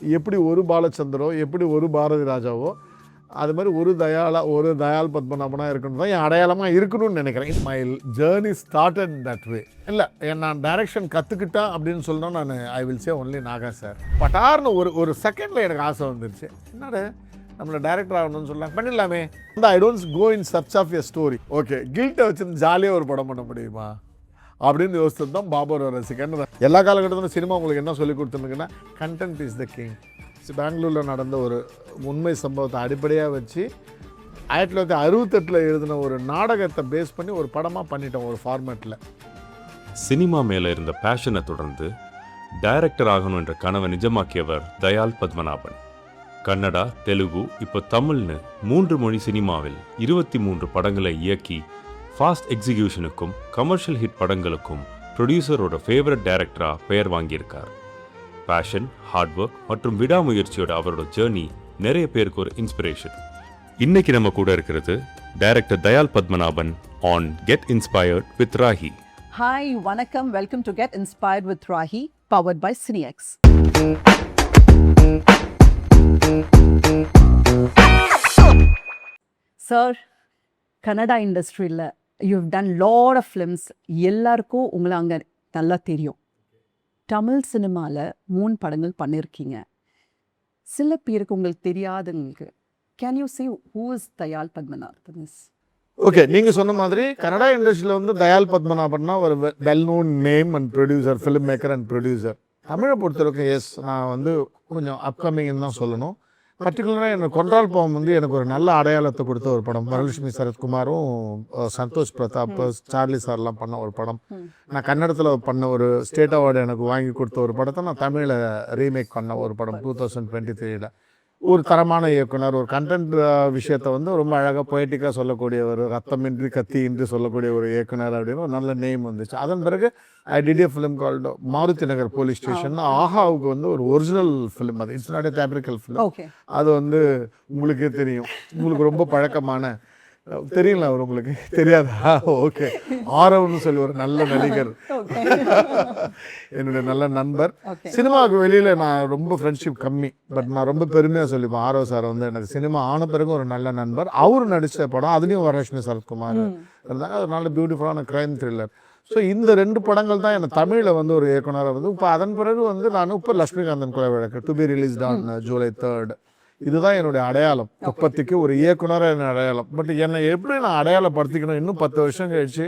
எப்படி ஒரு பாலச்சந்தரோ எப்படி ஒரு பாரதி ராஜாவோ அது மாதிரி ஒரு தயால் பத்மநாபனா இருக்கணும் தான் என் அடையாளமாக இருக்கணும்னு நினைக்கிறேன். My journey started that way. இல்லை நான் டைரக்ஷன் கற்றுக்கிட்டேன் அப்படின்னு சொன்னால் நான் I will say only Naga sir. பட்டார்னு ஒரு செகண்டில் எனக்கு ஆசை வந்துருச்சு, என்னடா நம்மளை டைரக்டர் ஆகணும்னு சொல்லலாம், பண்ணிடலாமே. I don't go in search of a story. Okay, கில்ட்டை வச்சுருந்து ஜாலியாக ஒரு படம் பண்ண முடியுமா அப்படின்னு யோசித்தது தான் பாபர் ரசிகன். எல்லா காலகட்டத்திலும் சினிமா உங்களுக்கு என்ன சொல்லி கொடுத்துருக்குன்னா கண்டென்ட் இஸ் த கிங். பெங்களூரில் நடந்த ஒரு உண்மை சம்பவத்தை அடிப்படையாக வச்சு 1968 எழுதின ஒரு நாடகத்தை பேஸ் பண்ணி ஒரு படமாக பண்ணிட்டோம் ஒரு ஃபார்மேட்டில். சினிமா மேலே இருந்த பேஷனை தொடர்ந்து டைரக்டர் ஆகணும் என்ற கனவை நிஜமாக்கியவர் தயால் பத்மநாபன். கன்னடா, தெலுங்கு, இப்போ தமிழ்னு 3 மொழி சினிமாவில் 23 படங்களை இயக்கி ஃபாஸ்ட் எக்ஸிகியூஷனுக்கும் கமர்ஷியல் ஹிட் படங்களுக்கும் ப்ரொடியூசரோட ஃபேவரட் டைரக்டராக பெயர் வாங்கியிருக்கார். பேஷன், ஹார்ட் ஒர்க் மற்றும் விடாமுயற்சியோட அவரோட ஜேர்னி நிறைய பேருக்கு ஒரு இன்ஸ்பிரேஷன். இன்னைக்கு நம்ம கூட இருக்கிறது director Dayal Padmanabhan on get inspired with Rahi. Hi, வணக்கம். Welcome to get inspired with Rahi, powered by Cine X. Sir, Kannada இண்டஸ்ட்ரியில் you have done lot of films. எல்லாருக்கும் உங்களை அங்கே நல்லா தெரியும். தமிழ் சினிமாவில் 3 படங்கள் பண்ணியிருக்கீங்க. சில பேருக்கு உங்களுக்கு தெரியாதவங்களுக்கு can you say who is Dayal Padmanabhan? Okay, நீங்கள் சொன்ன மாதிரி கன்னடா இண்டஸ்ட்ரியில் வந்து தயால் பத்மநாபன்னா ஒரு well known name and producer, film maker and producer. தமிழை பொறுத்தவரைக்கும் எஸ், நான் வந்து கொஞ்சம் அப்கமிங்னு தான் சொல்லணும். பர்டிகுலராக எனக்கு கொன்றால் பாவம் வந்து எனக்கு ஒரு நல்ல அடையாளத்தை கொடுத்த ஒரு படம். வரலட்சுமி சரத்குமாரும் சந்தோஷ் பிரதாப், சார்லி சார்லாம் பண்ண ஒரு படம். நான் கன்னடத்தில் பண்ண ஒரு ஸ்டேட் அவார்டு எனக்கு வாங்கி கொடுத்த ஒரு படத்தை நான் தமிழில் ரீமேக் பண்ண ஒரு படம் 2023. ஒரு தரமான இயக்குனர், ஒரு கண்டென்ட் விஷயத்தை வந்து ரொம்ப அழகாக பொயட்டிக்காக சொல்லக்கூடிய ஒரு ரத்தமின்றி கத்தியின்றி சொல்லக்கூடிய ஒரு இயக்குனர் அப்படின்னு ஒரு நல்ல நேம் வந்துச்சு. அதன் பிறகு I did a film called Maruthi Nagar police station. ஆஹாவுக்கு வந்து ஒரு ஒரிஜினல் ஃபிலிம், அது it's not a theatrical film. அது வந்து உங்களுக்கே தெரியும், உங்களுக்கு ரொம்ப பழக்கமான, தெரியல அவர் உங்களுக்கு தெரியாதா? ஓகே, ஆரவ்னு சொல்லி ஒரு நல்ல நடிகர், என்னுடைய நல்ல நண்பர். சினிமாவுக்கு வெளியில் நான் ரொம்ப ஃப்ரெண்ட்ஷிப் கம்மி, பட் நான் ரொம்ப பெருமையாக சொல்லிப்பேன். ஆரவ் சார் வந்து எனக்கு சினிமா ஆன பிறகு ஒரு நல்ல நண்பர். அவர் நடித்த படம், அதுலேயும் வரலட்சுமி சரத்குமார் இருந்தாங்க. அது நல்ல பியூட்டிஃபுல்லான க்ரைம் த்ரில்லர். ஸோ இந்த 2 படங்கள் தான் எனக்கு தமிழில் வந்து ஒரு இயக்குனராக வந்து. இப்போ அதன் பிறகு வந்து நான் இப்போ லட்சுமிகாந்தன் கொலை வழக்கு to be released on July 3rd. இதுதான் என்னுடைய அடையாளம். இப்போதைக்கு ஒரு இயக்குனராக என்ன அடையாளம். பட் என்னை எப்படி நான் அடையாளப்படுத்திக்கணும், இன்னும் 10 வருஷம் கழிச்சு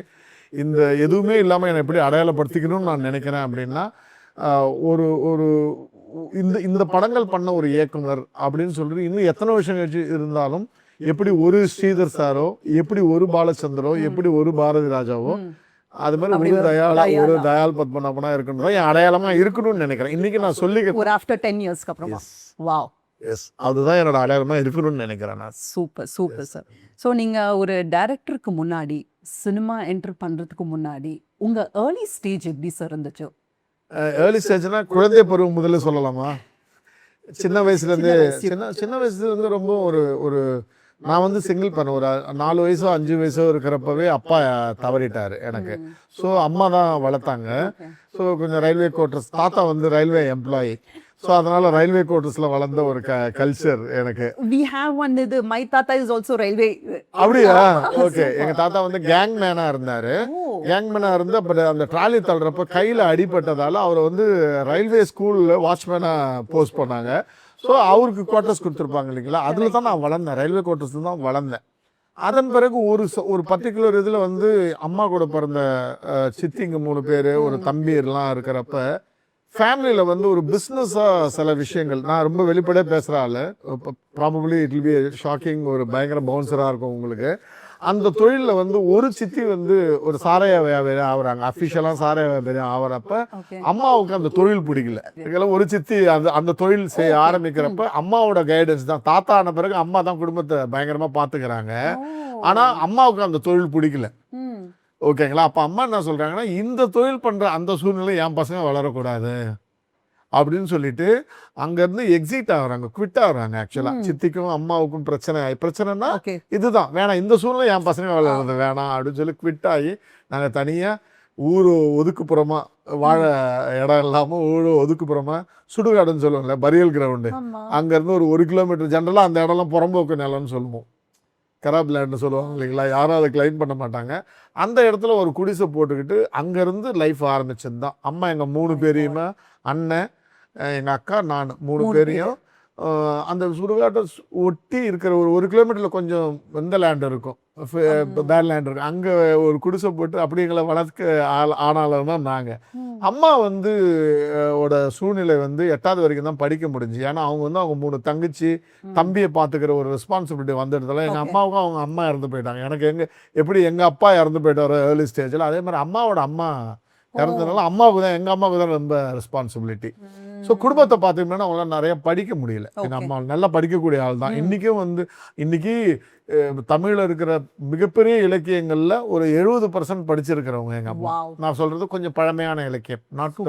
இந்த எதுவுமே இல்லாமல் என்னை எப்படி அடையாளப்படுத்திக்கணும்னு நான் நினைக்கிறேன் அப்படின்னா, ஒரு ஒரு இந்த படங்கள் பண்ண ஒரு இயக்குனர் அப்படின்னு சொல்லிட்டு இன்னும் எத்தனை வருஷம் கழிச்சு இருந்தாலும் எப்படி ஒரு ஸ்ரீதர் சாரோ, எப்படி ஒரு பாலச்சந்தரோ, எப்படி ஒரு பாரதி ராஜாவோ, அது மாதிரி ஒரு தயால் பத்மநாபனா இருக்கணும் தான் என் அடையாளமா இருக்கணும்னு நினைக்கிறேன். இன்னைக்கு நான் சொல்லிக்கிறேன், ஒரு ஆஃப்டர் 10 இயர்ஸ்க்கு அப்புறமா. வாவ், எஸ், அதுதான் என்னோட அடையாளமா இருக்கணும்னு நினைக்கிறேன் நான். Super super sir. ஸோ நீங்கள் ஒரு டைரக்டருக்கு முன்னாடி, சினிமா என்டர் பண்ணுறதுக்கு முன்னாடி உங்கள் ஏர்லி ஸ்டேஜ் எப்படி சார் இருந்துச்சு? ஏர்லி ஸ்டேஜ்னா குழந்தை பருவம் முதல்ல சொல்லலாமா? சின்ன வயசுலேருந்து சின்ன வயசுலேருந்து ரொம்ப ஒரு நான் வந்து சிங்கிள் பண்ண ஒரு 4 வயசோ 5 வயசோ இருக்கிறப்பவே அப்பா தவறிட்டார் எனக்கு. ஸோ அம்மா தான் வளர்த்தாங்க. ஸோ கொஞ்சம் ரயில்வே குவார்ட்டர்ஸ், தாத்தா வந்து ரயில்வே எம்ப்ளாயி. ஸோ அதனால ரயில்வே குவார்ட்டர்ஸில் வளர்ந்த ஒரு கல்ச்சர் எனக்கு. We have one, my தாத்தா is also railway. அப்படியா? ஓகே, எங்கள் தாத்தா வந்து கேங் மேனாக இருந்தார். கேங் மேனாக இருந்து அப்புறம் அந்த ட்ராலி தள்ளுறப்ப கையில் அடிபட்டதால் அவரை வந்து ரயில்வே ஸ்கூலில் வாட்ச்மேனாக போஸ்ட் பண்ணாங்க. ஸோ அவருக்கு குவார்ட்டர்ஸ் கொடுத்துருப்பாங்க இல்லைங்களா, அதில் தான் நான் வளர்ந்தேன். ரயில்வே குவார்ட்டர்ஸ் தான் வளர்ந்தேன். அதன் பிறகு ஒரு பர்டிகுலர் இதில் வந்து அம்மா கூட பிறந்த சித்திங்க 3 பேர், ஒரு தம்பி எல்லாம் இருக்கிறப்ப ஃபேமிலியில் வந்து ஒரு பிஸ்னஸாக சில விஷயங்கள், நான் ரொம்ப வெளிப்படையாக பேசுகிற ஆள், probably it will be shocking, ஒரு பயங்கர பவுன்சராக இருக்கும் உங்களுக்கு. அந்த தொழிலில் வந்து ஒரு சித்தி வந்து ஒரு சாராய வியாபாரி ஆகுறாங்க, அஃபிஷியலாக சாராய வியாபாரி ஆகிறப்ப அம்மாவுக்கு அந்த தொழில் பிடிக்கல. இதெல்லாம் ஒரு சித்தி அந்த தொழில் செய்ய ஆரம்பிக்கிறப்ப அம்மாவோட கைடன்ஸ் தான். தாத்தா ஆன பிறகு அம்மா தான் குடும்பத்தை பயங்கரமாக பார்த்துக்கிறாங்க. ஆனால் அம்மாவுக்கு அந்த தொழில் பிடிக்கல. ஓகேங்களா? அப்போ அம்மா என்ன சொல்கிறாங்கன்னா, இந்த தொழில் பண்ணுற அந்த சூழ்நிலை என் பசங்க வளரக்கூடாது அப்படின்னு சொல்லிட்டு அங்கேருந்து எக்ஸிட் ஆகுறாங்க, குவிட் ஆகுறாங்க. ஆக்சுவலாக சித்திக்கும் அம்மாவுக்கும் பிரச்சனைனா இதுதான், வேணாம், இந்த சூழ்நிலை என் பசங்க வளர்றது வேணாம் அப்படின்னு சொல்லி குவிட் ஆகி நாங்கள் தனியாக ஊர் ஒதுக்குப்புறமா வாழ இடம் இல்லாமல் ஊர் ஒதுக்குப்புறமா சுடுகாடுன்னு சொல்லுவோம்ல, பரியல் கிரவுண்டு, அங்கேருந்து ஒரு கிலோமீட்டர், ஜென்ரலாக அந்த இடம்லாம் புறம்போக்கு நிலம்னு சொல்லுவோம், கராப் லேண்ட்னு சொல்லுவாங்க இல்லைங்களா, யாரும் அதை கிளைம் பண்ண மாட்டாங்க. அந்த இடத்துல ஒரு குடிசை போட்டுக்கிட்டு அங்கேருந்து லைஃப் ஆரம்பிச்சது தான். அம்மா எங்கள் 3 பேரையுமே, அண்ணன், எங்கள் அக்கா, நான் 3 பேரையும் அந்த சுடுகாட்டை ஒட்டி இருக்கிற ஒரு கிலோமீட்டரில் கொஞ்சம் இந்த லேண்ட் இருக்கும், பேட் லேண்ட் இருக்கும், அங்கே ஒரு குடிசை போட்டு அப்படி எங்களை வளர்க்க ஆனாலும் தான் நாங்கள். அம்மா வந்து சூழ்நிலை வந்து 8வது வரைக்கும் தான் படிக்க முடிஞ்சு. ஏன்னா அவங்க வந்து அவங்க 3 தங்கச்சி தம்பியை பார்த்துக்கிற ஒரு ரெஸ்பான்சிபிலிட்டி வந்துடுறதுல எங்கள் அம்மாவுக்கும் அவங்க அம்மா இறந்து போயிட்டாங்க. எனக்கு எப்படி எங்கள் அப்பா இறந்து போயிட்டார் ஏர்லி ஸ்டேஜில், அதே மாதிரி அம்மாவோட அம்மா இறந்ததுனால அம்மாவுக்கு தான், எங்கள் அம்மாவுக்கு தான் ரொம்ப ரெஸ்பான்சிபிலிட்டி. ஸோ குடும்பத்தை பார்த்தீங்கன்னா அவங்களால நிறைய படிக்க முடியல. எங்கள் அம்மா நல்லா படிக்கக்கூடிய ஆள் தான். இன்றைக்கும் வந்து இன்னைக்கு தமிழில் இருக்கிற மிகப்பெரிய இலக்கியங்களில் ஒரு 70% படிச்சிருக்கிறவங்க எங்கள் அம்மா. நான் சொல்கிறது கொஞ்சம் பழமையான இலக்கியம், நாட்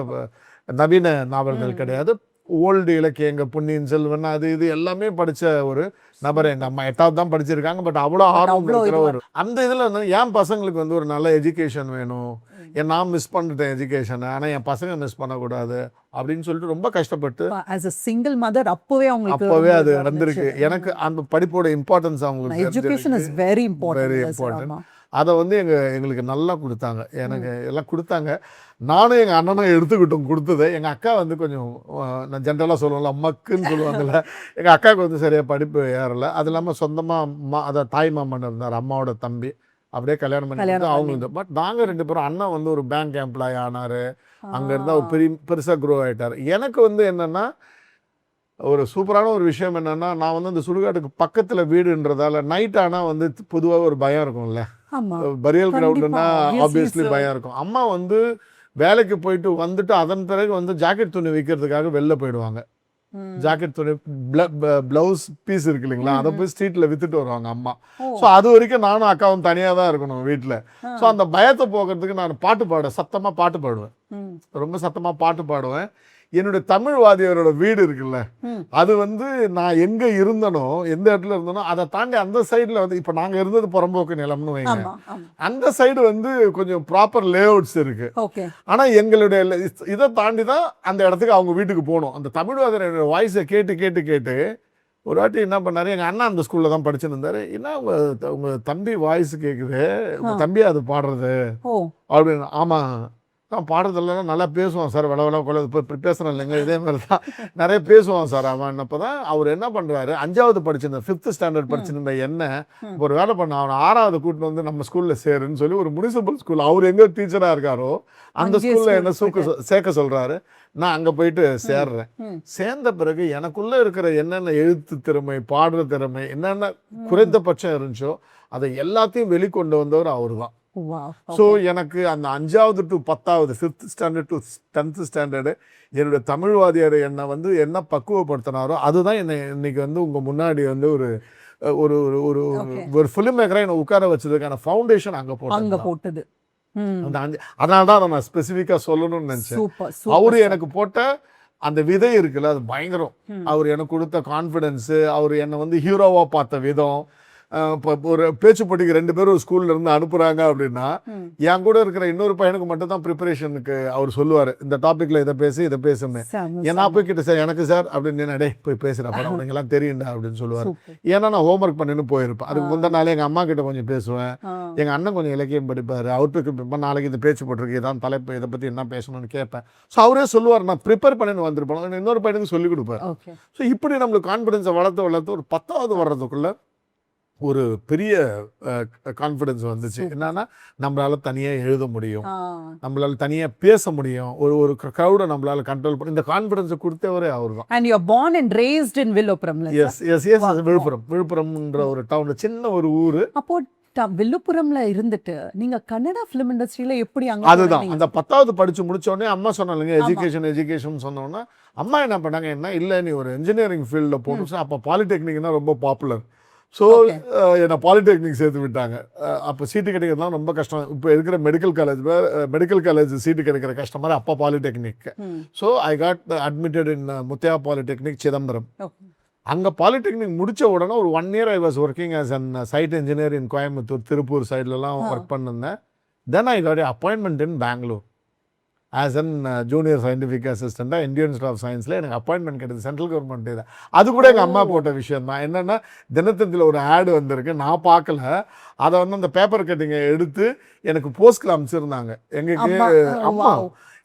நவீன நாவல்கள் கிடையாது, ஓல்டு இலக்கியங்கள், பொன்னியின் செல்வன், அது இது எல்லாமே படித்த ஒரு நபர் எங்கள் அம்மா. 8வது தான் படிச்சிருக்காங்க. பட் அவ்வளோ ஆர்வம் இருக்கிற ஒரு அந்த இதில் வந்து என் பசங்களுக்கு வந்து ஒரு நல்ல எஜுகேஷன் வேணும், நான் மிஸ் பண்ணிட்டேன் எஜுகேஷனை, ஆனால் என் பசங்க மிஸ் பண்ணக்கூடாது அப்படின்னு சொல்லிட்டு ரொம்ப கஷ்டப்பட்டு as a single mother அப்பவே அது நடந்திருக்கு. எனக்கு அந்த படிப்போட இம்பார்ட்டன்ஸ் அவங்களுக்கு எஜுகேஷன் இஸ் வெரி இம்பார்ட்டன்ட். அதை வந்து எங்களுக்கு நல்லா கொடுத்தாங்க, எனக்கு எல்லாம் கொடுத்தாங்க. நானும் எங்கள் அண்ணனும் எடுத்துக்கிட்டோம் கொடுத்ததை. எங்கள் அக்கா வந்து கொஞ்சம், நான் ஜென்ரலாக சொல்லுவேன்ல மக்குன்னு சொல்லுவாங்கல்ல, எங்கள் அக்காவுக்கு வந்து சரியாக படிப்பு ஏறலை. அது இல்லாமல் சொந்தமாக அதை தாய் மாமன் இருந்தார், அம்மாவோட தம்பி, அப்படியே கல்யாணம் பண்ணி அவங்களுக்கு. பட் நாங்கள் 2 பேரும், அண்ணன் வந்து ஒரு பேங்க் எம்ப்ளாயி ஆனார், அங்கே இருந்தால் ஒரு பெருசாக க்ரோ ஆகிட்டார். எனக்கு வந்து என்னென்னா ஒரு சூப்பரான ஒரு விஷயம் என்னென்னா, நான் வந்து அந்த சுடுகாட்டுக்கு பக்கத்தில் வீடுன்றதால நைட் ஆனால் வந்து பொதுவாக ஒரு பயம் இருக்கும்ல, பரியல் கிரவுண்டுன்னா ஆப்வியஸ்லி பயம் இருக்கும். அம்மா வந்து வேலைக்கு போயிட்டு வந்துட்டு அதன் பிறகு வந்து ஜாக்கெட் துணி விற்கிறதுக்காக வெளில போயிடுவாங்க. ஜாக்கெட் துணி பிளவுஸ் பீஸ் இருக்கு இல்லைங்களா, அதை போய் ஸ்ட்ரீட்ல வித்துட்டு வருவாங்க அம்மா. ஸோ அது வரைக்கும் நானும் அக்காவும் தனியாக தான் இருக்கணும் வீட்டில். ஸோ அந்த பயத்தை போக்குறதுக்கு நான் சத்தமாக பாட்டு பாடுவேன், ரொம்ப சத்தமாக பாட்டு பாடுவேன். என்னுடைய தமிழ் வாதியாரோட வீடு இருக்குல்ல, அது வந்து நான் எங்க இருந்தனோ, எந்த இடத்துல இருந்தனோ அதை தாண்டி அந்த சைடில் வந்து, இப்போ நாங்கள் இருந்தது புறம்போக்கு நிலம்னு வைங்க, அந்த சைடு வந்து கொஞ்சம் ப்ராப்பர் லேஅவுட்ஸ் இருக்கு. ஆனால் எங்களுடைய இதை தாண்டி தான் அந்த இடத்துக்கு அவங்க வீட்டுக்கு போகணும். அந்த தமிழ் வாதியாரோட வாய்ஸை கேட்டு கேட்டு கேட்டு ஒரு வாட்டி என்ன பண்ணாரு, எங்கள் அண்ணா அந்த ஸ்கூலில் தான் படிச்சுன்னு இருந்தாரு, என்ன உங்க தம்பி வாய்ஸ் கேட்குது, உங்க தம்பி அது பாடுறது அப்படின்னு. ஆமாம், நான் பாடுறதெல்லாம் நல்லா பேசுவான் சார், விளவள கொள்ள பேசுகிறேன் இல்லைங்க, இதே மாதிரி தான் நிறைய பேசுவான் சார் அவன். அப்போ தான் அவர் என்ன பண்ணுறாரு, 5வது படிச்சிருந்த 5th ஸ்டாண்டர்ட் படிச்சிருந்த என்ன ஒரு வேலை பண்ண, அவனை 6வது கூட்டின்னு வந்து நம்ம ஸ்கூலில் சேருன்னு சொல்லி ஒரு முனிசிபல் ஸ்கூல், அவர் எங்கே டீச்சராக இருக்காரோ அந்த ஸ்கூலில் என்ன சேர்க்க சொல்கிறாரு. நான் அங்கே போயிட்டு சேர்றேன். சேர்ந்த பிறகு எனக்குள்ளே இருக்கிற என்னென்ன எழுத்து திறமை, பாடுற திறமை, என்னென்ன குறைந்தபட்சம் இருந்துச்சோ அதை எல்லாத்தையும் வெளிக்கொண்டு வந்தவர் அவர் தான். ஸோ எனக்கு அந்த 5வது to 10வது 5th standard to 10th standard என்னுடைய தமிழ் வாதியார் என்னை வந்து என்ன பக்குவப்படுத்தினாரோ அதுதான் என்னை இன்னைக்கு வந்து உங்கள் முன்னாடி வந்து ஒரு ஒரு ஒரு ஒரு ஃபிலிம் மேக்கராக என்னை உட்கார வச்சதுக்கான ஃபவுண்டேஷன் அங்கே போட்டது. அதனால தான் நான் ஸ்பெசிஃபிக்காக சொல்லணும்னு நினச்சேன். அவரு எனக்கு போட்ட அந்த விதை இருக்குல்ல, அது பயங்கரம். அவர் எனக்கு கொடுத்த கான்ஃபிடென்ஸு, அவர் என்னை வந்து ஹீரோவாக பார்த்த விதம். இப்போ ஒரு பேச்சு போட்டிக்கு 2 பேரும் ஒரு ஸ்கூல்ல இருந்து அனுப்புறாங்க அப்படின்னா, என் கூட இருக்கிற இன்னொரு பையனுக்கு மட்டும் தான் ப்ரிப்பரேஷனுக்கு அவர் சொல்லுவார், இந்த டாபிக்ல இதை பேசுன்னு. ஏன்னா போய் கிட்ட சார் எனக்கு சார் அப்படின்னு டே போய் பேசுகிறேன் படம் உனக்கு எல்லாம் தெரியுண்டா அப்படின்னு சொல்லுவார். ஏன்னா நான் ஹோம்ஒர்க் பண்ணின்னு போயிருப்பேன். அதுக்கு முந்தின நாளே எங்கள் அம்மா கிட்ட கொஞ்சம் பேசுவேன், எங்கள் அண்ணன் கொஞ்சம் இலக்கியம் படிப்பார், அவருக்கு நாளைக்கு இந்த பேச்சு போட்டிருக்கு, இதான் தலைப்பு, இதை பற்றி என்ன பேசணும்னு கேட்பேன். ஸோ அவரே சொல்லுவார், நான் ப்ரிப்பேர் பண்ணின்னு வந்திருப்பேன், இன்னொரு பையனுக்கு சொல்லிக் கொடுப்பார். ஸோ இப்படி நம்மளுக்கு கான்ஃபிடென்ஸை வளர்த்து ஒரு 10வது வர்றதுக்குள்ள ஒரு பெரிய கான்ஃபிடென்ஸ் வந்துச்சு. என்னன்னா நம்மளால தனியாக எழுத முடியும், நம்மளால தனியாக பேச முடியும், ஒரு க்ரௌடை நம்மளால கண்ட்ரோல் பண்ணி இந்த கான்ஃபிடென்ஸை கொடுத்தவரே அவர் தான். And you are born and raised in Villupuram. Yes விழுப்புரம்ன்ற ஒரு டவுன், சின்ன ஒரு ஊர். அப்போ விழுப்புரம்ல இருந்துட்டு நீங்க கன்னடா ஃபிலிம் இண்டஸ்ட்ரியில எப்படி அங்க? அதுதான் அந்த 10வது படிச்சு முடிச்ச உடனே அம்மா சொன்னாங்க எஜுகேஷன் சொன்னோன்னா, அம்மா என்ன பண்ணாங்க, என்ன இல்லை நீ ஒரு இன்ஜினியரிங் ஃபீல்டில் போகணும். அப்போ பாலிடெக்னிக்னா ரொம்ப பாப்புலர். ஸோ என்னை பாலிடெக்னிக் சேர்த்து விட்டாங்க. அப்போ சீட்டு கிடைக்கிறதுலாம் ரொம்ப கஷ்டம். இப்போ இருக்கிற மெடிக்கல் காலேஜ் சீட்டு கிடைக்கிற கஷ்டம் மாதிரி அப்போ polytechnic. So I got admitted in Muthiah polytechnic Chidambaram. அங்கே பாலிடெக்னிக் முடித்த உடனே ஒரு 1 year I was working as an site engineer இன் கோயம்புத்தூர், திருப்பூர் சைட்லலாம் ஒர்க் பண்ணிருந்தேன். Then I got an appointment in Bangalore as an junior scientific assistant Indian Institute of Scienceல எனக்கு appointment கிடையாது, central government தான். அது கூட எங்கள் அம்மா போட்ட விஷயம் தான். என்னென்னா தினத்தந்தியில் ஒரு ஆடு வந்திருக்கு, நான் பார்க்கல. அதை வந்து அந்த பேப்பர் கட்டிங்கை எடுத்து எனக்கு போஸ்ட்டில் அனுப்பிச்சிருந்தாங்க. எங்களுக்கு அம்மா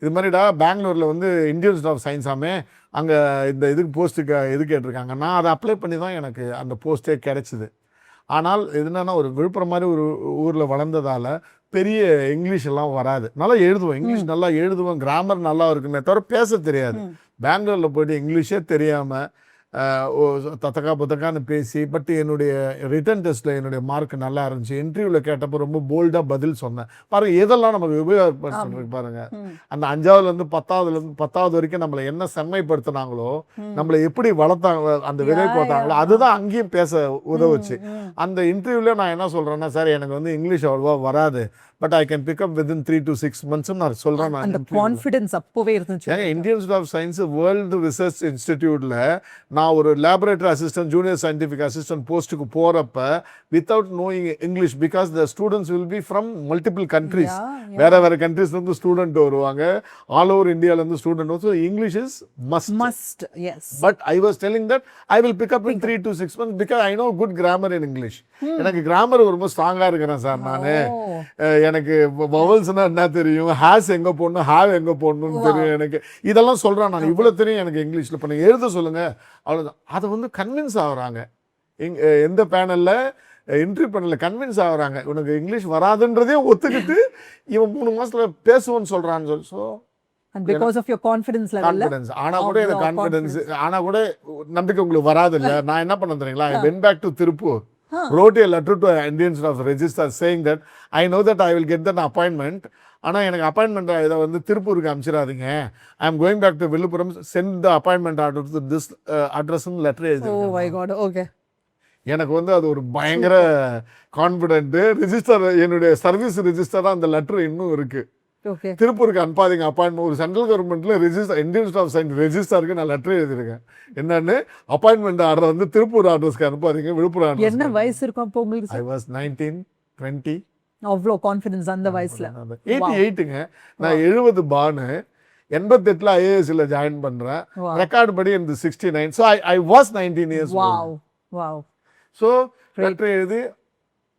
இது மாதிரிடா பெங்களூரில் வந்து இந்தியன் இன்ஸ்டியூட் ஆஃப் சயின்ஸாமே அங்கே இந்த இதுக்கு போஸ்ட்டுக்கு இது கேட்டிருக்காங்க. நான் அதை அப்ளை பண்ணி தான் எனக்கு அந்த போஸ்ட்டே கிடைச்சிது. ஆனால் என்னன்னா ஒரு விழுப்புரம் மாதிரி ஒரு ஊரில் வளர்ந்ததால் பெரிய இங்கிலீஷ் எல்லாம் வராது. நல்லா எழுதுவேன், இங்கிலீஷ் நல்லா எழுதுவேன், கிராமர் நல்லா இருக்குமே தவிர பேச தெரியாது. பெங்களூரில் போய்ட்டு இங்கிலீஷே தெரியாமல் தத்தக்கா புத்தக்கான்னு பேசி, பட் என்னுடைய ரிட்டன் டெஸ்ட்டில் என்னுடைய மார்க் நல்லா இருந்துச்சு. இன்டர்வியூவில் கேட்டப்போ ரொம்ப போல்டாக பதில் சொன்னேன். பாருங்கள் எதெல்லாம் நமக்கு உபயோகப்படுத்துறது பாருங்கள். அந்த 5ஆவதுலேருந்து 10ஆவது வரைக்கும் நம்மளை என்ன செம்மைப்படுத்தினாங்களோ, நம்மளை எப்படி வளர்த்தாங்க, அந்த விதை போட்டாங்களோ, அதுதான் அங்கேயும் பேச உதவுச்சு. அந்த இன்டர்வியூவில் நான் என்ன சொல்கிறேன்னா, சார் எனக்கு வந்து இங்கிலீஷ் அவ்வளோவா வராது, but I can pick up within 3 to 6 months நான் சொல்கிறேன். அந்த கான்ஃபிடன்ஸ் அப்போவே இருந்துச்சு. Indian Institute of Science world research இன்ஸ்டிடியூட்டில் நான் ஒரு laboratory assistant, junior scientific assistant போஸ்ட்டுக்கு போகிறப்ப without knowing English, because the students will be from multiple countries, வேறு வேறு கண்ட்ரீஸ்லேருந்து ஸ்டூடெண்ட் வருவாங்க, ஆல் ஓவர் இந்தியாவிலேருந்து ஸ்டூடெண்ட் வந்து. So English is must. But I was telling that I will pick up in 3 to 6 months because I know good grammar in English. எனக்கு grammar ரொம்ப ஸ்ட்ராங்காக இருக்கிறேன் சார். நான் எனக்கு வவல்ஸ்னா என்ன தெரியும், ஹேஸ் எங்கே போடணும், ஹேவ் எங்கே போடணும்னு தெரியும் எனக்கு. இதெல்லாம் சொல்கிறேன் நான், இவ்வளோ தெரியும் எனக்கு இங்கிலீஷில். பண்ண எழுத சொல்லுங்கள், அவ்வளோதான். அதை வந்து கன்வின்ஸ் ஆகுறாங்க. எந்த பேனலில் இன்டர்வியூ பேனலில் கன்வின்ஸ் ஆகுறாங்க. உனக்கு இங்கிலீஷ் வராதுன்றதையும் ஒத்துக்கிட்டு இவன் 3 மாதத்தில் பேசுவோன்னு சொல்கிறான்னு சொல்லி. So because of your confidence ஆனா கூட எனக்கு கான்ஃபிடன்ஸ், ஆனா கூட நம்பிக்கை உங்களுக்கு வராது இல்லை. நான் என்ன பண்ண தெரியுங்களா, I went back to Tiruppur, wrote a letter to Indian Institute of Register saying that I know that I will get that appointment, ஆனால் எனக்கு அப்பாயின்மெண்ட் இதை வந்து திருப்பூருக்கு அனுப்பிச்சிடாதீங்க, I am going back to Villupuram, send the appointment order to this address ன்னு letter எழுதி. எனக்கு வந்து அது ஒரு பயங்கர கான்ஃபிடென்ட். ரிஜிஸ்டர், என்னுடைய சர்வீஸ் ரிஜிஸ்டர் அந்த லெட்டர் இன்னும் இருக்கு. திருப்பூருக்கு அனுப்பாதீங்க அப்பாயின்மெண்ட். ஒரு சென்ட்ரல் கவர்மெண்ட்ல register, Indian Institute of Science ரெஜிஸ்டருக்கு நான் லெட்டர் எழுதியிருக்கேன். என்னன்னு, அப்பாயின்மெண்ட் ஆர்டர் வந்து திருப்பூர் அட்ரஸ்க்கு அனுப்பாதீங்க, விழுப்புரம். என்ன வயசு இருக்கும் அப்போ உங்களுக்கு? I was 19, 20. அவ்வளோ கான்ஃபிடன்ஸ் அந்த வயசுல. 88ங்க. நான் 70 பானு, 88ல ஐஏஎஸ்ல ஜாயின் பண்றேன். ரெக்கார்டு படி எனக்கு 69. So I was 19 years old. So letter எழுதி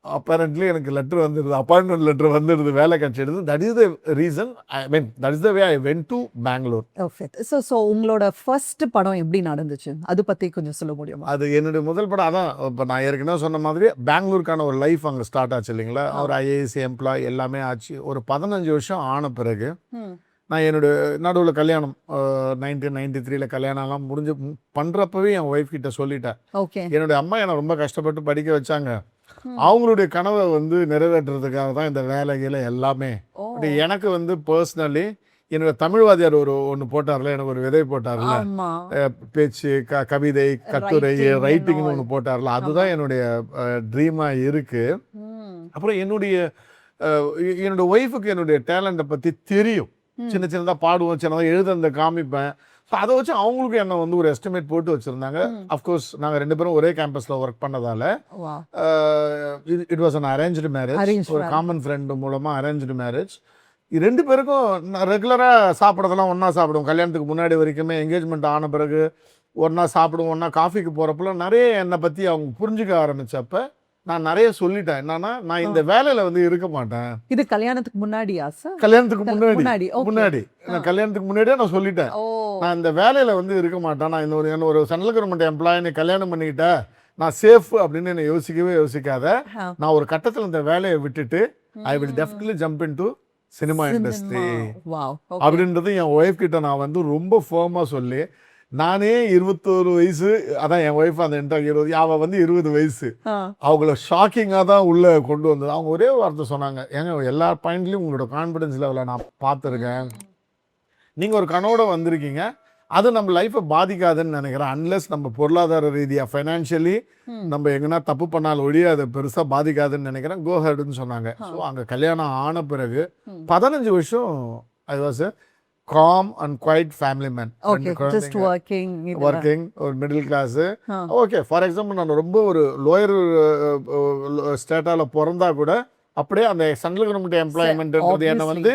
apparently எனக்கு லெட்டர் வந்துடுது, அப்பாயின்மெண்ட் லெட்டர் வந்துடுது, வேலை கிடைச்சிடுது. That is the reason, I mean that is the way I went to Bangalore. So உங்களோட ஃபர்ஸ்ட் படம் எப்படி நடந்துச்சு, அது பற்றி கொஞ்சம் சொல்ல முடியுமா? அது என்னுடைய முதல் படம். அதான் இப்போ நான் ஏற்கனவே சொன்ன மாதிரி பெங்களூருக்கான ஒரு லைஃப் அங்கே ஸ்டார்ட் ஆச்சு இல்லைங்களா. ஒரு ஐஏஎஸ் எம்ப்ளாய் எல்லாமே ஆச்சு. ஒரு 15 வருஷம் ஆன பிறகு நான் என்னுடைய நடுவில் கல்யாணம் 1993 கல்யாணம்லாம் முடிஞ்சு பண்ணுறப்பவே என் ஒய்ஃப் கிட்ட சொல்லிட்டேன். என்னுடைய அம்மா என்னை ரொம்ப கஷ்டப்பட்டு படிக்க வச்சாங்க. அவங்களுடைய கனவை வந்து நிறைவேற்றுறதுக்காக தான் இந்த வேலைகளை எல்லாமே. எனக்கு வந்து பர்சனலி என்னோட தமிழ்வாதியார் ஒன்று போட்டார்ல, எனக்கு ஒரு விதை போட்டார்ல, பேச்சு, கவிதை, கட்டுரை, ரைட்டிங்னு ஒன்று போட்டார்ல, அதுதான் என்னுடைய ட்ரீமாக இருக்கு. அப்புறம் என்னுடைய ஒய்ஃபுக்கு என்னுடைய டேலண்ட்டை பற்றி தெரியும். சின்ன சின்னதாக பாடுவோம், சின்னதாக எழுத காமிப்பேன். ஸோ அதை வச்சு அவங்களுக்கு என்ன வந்து ஒரு எஸ்டிமேட் போட்டு வச்சுருந்தாங்க. அஃப்கோர்ஸ் நாங்கள் 2 பேரும் ஒரே கேம்பஸில் ஒர்க் பண்ணதால் it was an arranged marriage. ஒரு காமன் ஃப்ரெண்டு மூலமாக அரேஞ்ச்டு மேரேஜ். 2 பேருக்கும் ரெகுலராக சாப்பிட்றதெல்லாம் ஒன்றா சாப்பிடுவோம். கல்யாணத்துக்கு முன்னாடி வரைக்குமே, என்கேஜ்மெண்ட் ஆன பிறகு ஒன்றா சாப்பிடுவோம், ஒன்றா காஃபிக்கு போகிறப்பல நிறைய என்னை பற்றி அவங்க புரிஞ்சுக்க ஆரம்பித்தப்ப நான் நிறைய சொல்லிட்டேன். என்னன்னா, நான் இந்த வேலையில வந்து இருக்க மாட்டேன். இது கல்யாணத்துக்கு முன்னாடியா சார்? கல்யாணத்துக்கு முன்னாடி நான் கல்யாணத்துக்கு முன்னாடியே நான் சொல்லிட்டேன், நான் இந்த வேலையில வந்து இருக்க மாட்டேன். நான் இந்த ஒரு சென்ட்ரல் கவர்மெண்ட் எம்ப்ளாயினை கல்யாணம் பண்ணிக்கிட்டேன், நான் சேஃப் அப்படின்னு என்னை யோசிக்காத. நான் ஒரு கட்டத்தில் இந்த வேலையை விட்டுட்டு I will definitely jump into cinema industry அப்படின்றது என் ஒய்ஃப் கிட்ட நான் வந்து ரொம்ப ஃபேர்மா சொல்லி, நானே 21 வயசு, அதான் என் ஒய்ஃப் அந்த இன்டர்வியூ, அவள் வந்து 20 வயசு, அவங்கள ஷாக்கிங்காக தான் உள்ளே கொண்டு வந்தது. அவங்க ஒரே வார்த்தை சொன்னாங்க, ஏங்க எல்லா பாயிண்ட்லையும் உங்களோட கான்ஃபிடன்ஸ் லெவலில் நான் பார்த்துருக்கேன், நீங்கள் ஒரு கனவோட வந்திருக்கீங்க, அது நம்ம லைஃப்பை பாதிக்காதுன்னு நினைக்கிறேன். அன்லெஸ் நம்ம பொருளாதார ரீதியாக ஃபைனான்ஷியலி நம்ம எங்கன்னா தப்பு பண்ணாலும் ஒழிய அதை பெருசாக பாதிக்காதுன்னு நினைக்கிறேன், கோ ஹெட்னு சொன்னாங்க. ஸோ அங்கே கல்யாணம் ஆன பிறகு 15 வருஷம் I was calm and quiet family man. Okay, just working or middle class. Okay, for example, நான் ரொம்ப ஒரு லோயர் ஸ்டேட்டால பிறந்தா கூட அப்படியே அந்த சென்ட்ரல் கவர்மெண்ட் எம்ப்ளாய்மெண்ட்ன்றது என்னை வந்து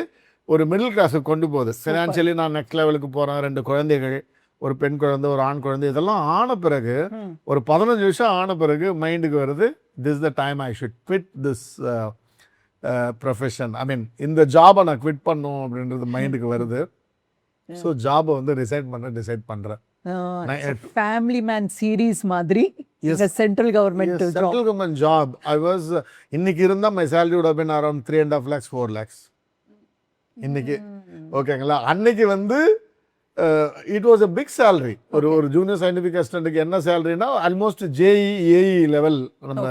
ஒரு மிடில் கிளாஸுக்கு கொண்டு போகுது. ஃபினான்ஷியலி நான் நெக்ஸ்ட் லெவலுக்கு போகிறேன். 2 குழந்தைகள், ஒரு பெண் குழந்தை, ஒரு ஆண் குழந்தை, இதெல்லாம் ஆன பிறகு ஒரு 15 வருஷம் ஆன பிறகு மைண்டுக்கு வருது, this the time I should quit this profession. I mean இந்த ஜாபை நான் குவிட் பண்ணும் அப்படின்றது மைண்டுக்கு வருது. ஸோ ஜாபை வந்து டிசைட் பண்ணுறேன். ஃபேமிலி மேன் சீரீஸ் மாதிரி central government job. I was இன்னைக்கு இருந்தால் my salary would have been around 3.5 lakhs 4 lakhs இன்னைக்கு. ஓகேங்களா? அன்னைக்கு வந்து it was a big salary. ஒரு ஜூனியர் சயின்டிஃபிக் அசிஸ்டண்ட்டுக்கு என்ன சேலரினா ஆல்மோஸ்ட் ஜேஇ ஏஇ லெவல். நம்ம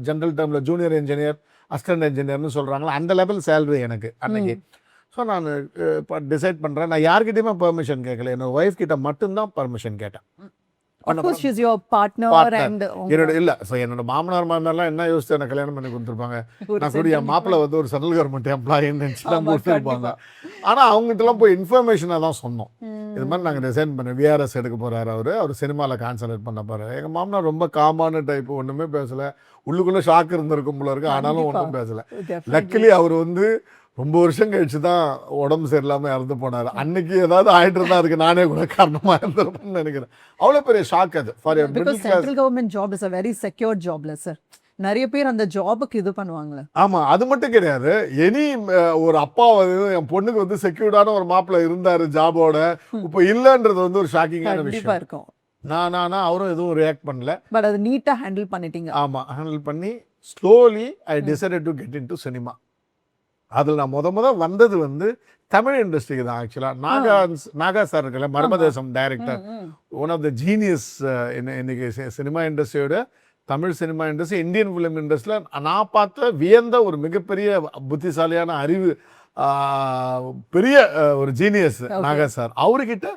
ஜென்ரல் டேர்மில் ஜூனியர் இன்ஜினியர் அசிஸ்டன்ட் இன்ஜினியர்னு சொல்கிறாங்களா, அந்த லெவல் சேலரி எனக்கு அன்னைக்கு. ஸோ நான் இப்போ டிசைட் பண்ணுறேன். நான் யார்கிட்டையுமே பெர்மிஷன் கேட்கல, என்னோட ஒய்ஃப் கிட்ட மட்டும்தான் பர்மிஷன் கேட்டேன். என்னோட ஸோ என்னோட மாமனார் மாமனார்லாம் என்ன யோசிச்சு என்ன கல்யாணம் பண்ணி கொடுத்துருப்பாங்க. நான் கூட என் மாப்பிள்ளை வந்து ஒரு சென்ட்ரல் கவர்மெண்ட் எம்ப்ளாயின்னு நினச்சிலாம் கொடுத்துருப்பாங்க. ஆனால் அவங்ககிட்டலாம் போய் இன்ஃபர்மேஷனாக தான் சொன்னோம். இது மாதிரி நாங்கள் டிசைன் பண்ண விஆர்எஸ் எடுக்க போகிறாரு, அவர் சினிமாவில் கான்சன்ட்ரேட் பண்ண போகிறாரு. எங்கள் மாமனார் ரொம்ப காமான டைப், ஒன்றுமே பேசலை. உள்ளுக்குள்ளே ஷாக் இருந்திருக்கும் போல இருக்கு, ஆனாலும் ஒன்றும் பேசலை. லக்கிலி அவர் வந்து ரொம்ப வருஷம் கழிச்சு தான் உடம்பு சரியில்லாமல் இறந்து போனார். அன்னைக்கு ஏதாவது ஆயிட்டு இருந்தா அதுக்கு நானே கூட காரணமாக இருந்திருப்பேன்னு நினைக்கிறேன். அவ்வளோ பெரிய ஷாக் அது. For central government job is a very secure ஜாப்ல சார். நிறைய பேர் அந்த ஜாபுக்கு இது பண்ணுவாங்களே. ஆமாம், அது மட்டும் கிடையாது. எனி ஒரு அப்பா வந்து என் பொண்ணுக்கு வந்து செக்யூர்டான ஒரு மாப்பிள்ளை இருந்தார் ஜாபோட, இப்போ இல்லைன்றது வந்து ஒரு ஷாக்கிங்கான விஷயம் இருக்கும். நான் அவரும் எதுவும் ரியாக்ட் பண்ணல. பட் அது நீட்டாக ஹேண்டில் பண்ணிட்டீங்க. ஆமாம், ஹேண்டில் பண்ணி slowly I decided to get in to cinema. அதில் நான் முத வந்தது வந்து தமிழ் இண்டஸ்ட்ரிக்கு தான். ஆக்சுவலாக நாகா சார் இருக்கல, Marmadesam director, one of the genius. இன்னைக்கு சினிமா இண்டஸ்ட்ரியோட, Tamil cinema industry, Indian film இண்டஸ்ட்ரியில் நான் பார்த்த வியந்த ஒரு மிகப்பெரிய புத்திசாலியான அறிவு பெரிய ஒரு ஜீனியஸ் நாகா சார். அவர்கிட்ட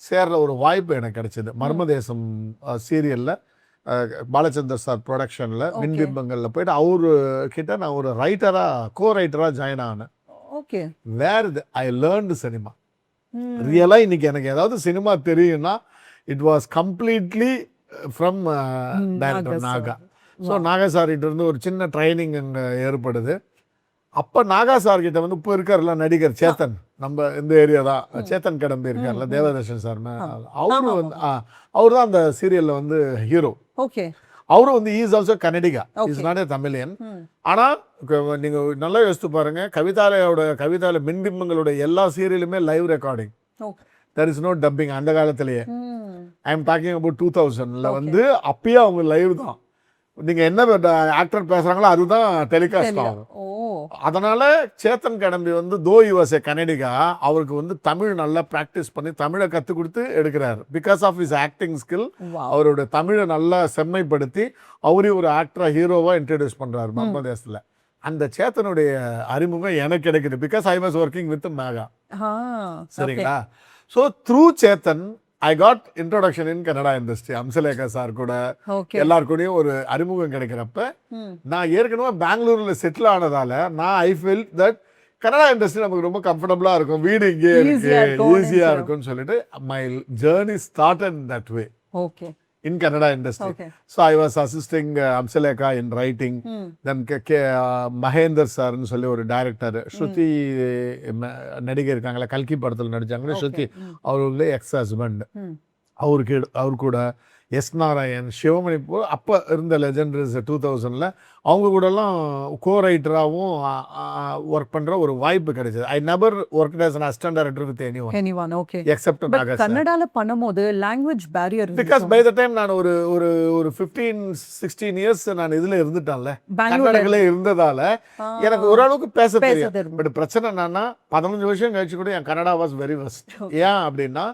சேர்ற ஒரு வாய்ப்பு எனக்கு கிடைச்சது. மர்மதேசம் சீரியலில் பாலச்சந்தர் சார் ப்ரொடக்ஷனில் மின்பிம்பங்களில் போயிட்டு அவர்கிட்ட நான் ஒரு ரைட்டராக ஜாயின் ஆனேன். ஓகே, வேர் ஐ லேர்ன்டு சினிமா. ரியலாக இன்னைக்கு எனக்கு ஏதாவது சினிமா தெரியும்னா it was completely from director Naga. So Naga சார்கிட்ட இருந்து ஒரு சின்ன ட்ரைனிங் அங்கே ஏற்படுது. அப்போ நாகா சார்கிட்ட வந்து இப்போ இருக்கார்ல நடிகர் சேத்தன், நம்ம இந்த ஏரியா தான், சேத்தன் கடம்பி இருக்கார்ல, தேவதர்ஷன் சார், அவரு வந்து அவர் தான் அந்த சீரியலில் வந்து ஹீரோ. ஓகே, அவரும் வந்து is also Kannadiga, is not a Tamilian. ஆனால் நீங்கள் நல்லா யோசித்து பாருங்க, கவிதாலய மின்பிம்பங்களோட எல்லா சீரியலுமே live recording. There is no dubbing. அந்த காலத்திலேயே ஐ எம் டாக்கிங் அபவுட் 2000 வந்து அப்பயே அவங்க லைவ் தான். நீங்கள் என்ன ஆக்டர் பேசுகிறாங்களோ அதுதான் டெலிகாஸ்ட் ஆகும். அதனால சேத்தன் கடம்பி வந்து தோ யுவர்ஸ் ஏ கன்னடிகா, அவருக்கு வந்து தமிழ் நல்லா ப்ராக்டிஸ் பண்ணி தமிழை கற்றுக் கொடுத்து எடுக்கிறார். Because of his acting skill அவரோட தமிழை நல்லா செம்மைப்படுத்தி அவரையும் ஒரு ஆக்டரா ஹீரோவாக இன்ட்ரடியூஸ் பண்ணுறாரு மர்மதேசத்தில். அந்த சேத்தனுடைய அறிமுகம் எனக்கு கிடைக்குது because I was working with Megha. சரிங்களா? So through Chetan I got introduction in Kannada industry. Hamsalekha sir கூட எல்லாருக்கூடையும் ஒரு அறிமுகம் கிடைக்கிறப்ப, நான் ஏற்கனவே பெங்களூர்ல செட்டில் ஆனதால நான் I feel that Kannada industry நமக்கு ரொம்ப கம்ஃபர்டபுளா இருக்கும், வீடு இங்கே இருக்கு, ஈஸியா இருக்கும்னு சொல்லிட்டு my journey started that way. Okay, in Kannada industry. So I was assisting Amsaleka in writing. Then Mahendra sir னு சொல்லி ஒரு டைரக்டர், ஸ்ருதி நடிகை இருக்காங்களா, கல்கி படத்தில் நடிச்சாங்க ஸ்ருதி, அவருடைய எக்ஸ் ஹஸ்பண்ட், அவர் கூட எஸ் நாராயண், சிவமணி, அப்போ இருந்த லெஜெண்டரிஸ் 2000 அவங்க கூடலாம் கோ ரைட்டராகவும் ஒர்க் பண்ணுற ஒரு வாய்ப்பு கிடைச்சது. I never worked as an assistant director with anyone okay except Naga sir. கன்னடால பண்ணும்போது language barrier because by the time நான் ஒரு 15-16 இயர்ஸ் நான் இதில் இருந்துட்டேன்ல, கன்னடங்களே இருந்ததால எனக்கு ஓரளவுக்கு பேச தெரியும். பட் பிரச்சனை என்னன்னா 15 வருஷம் கழிச்சு கூட என் கன்னடா வாஸ் வெரி வெஸ்ட். ஏன் அப்படின்னா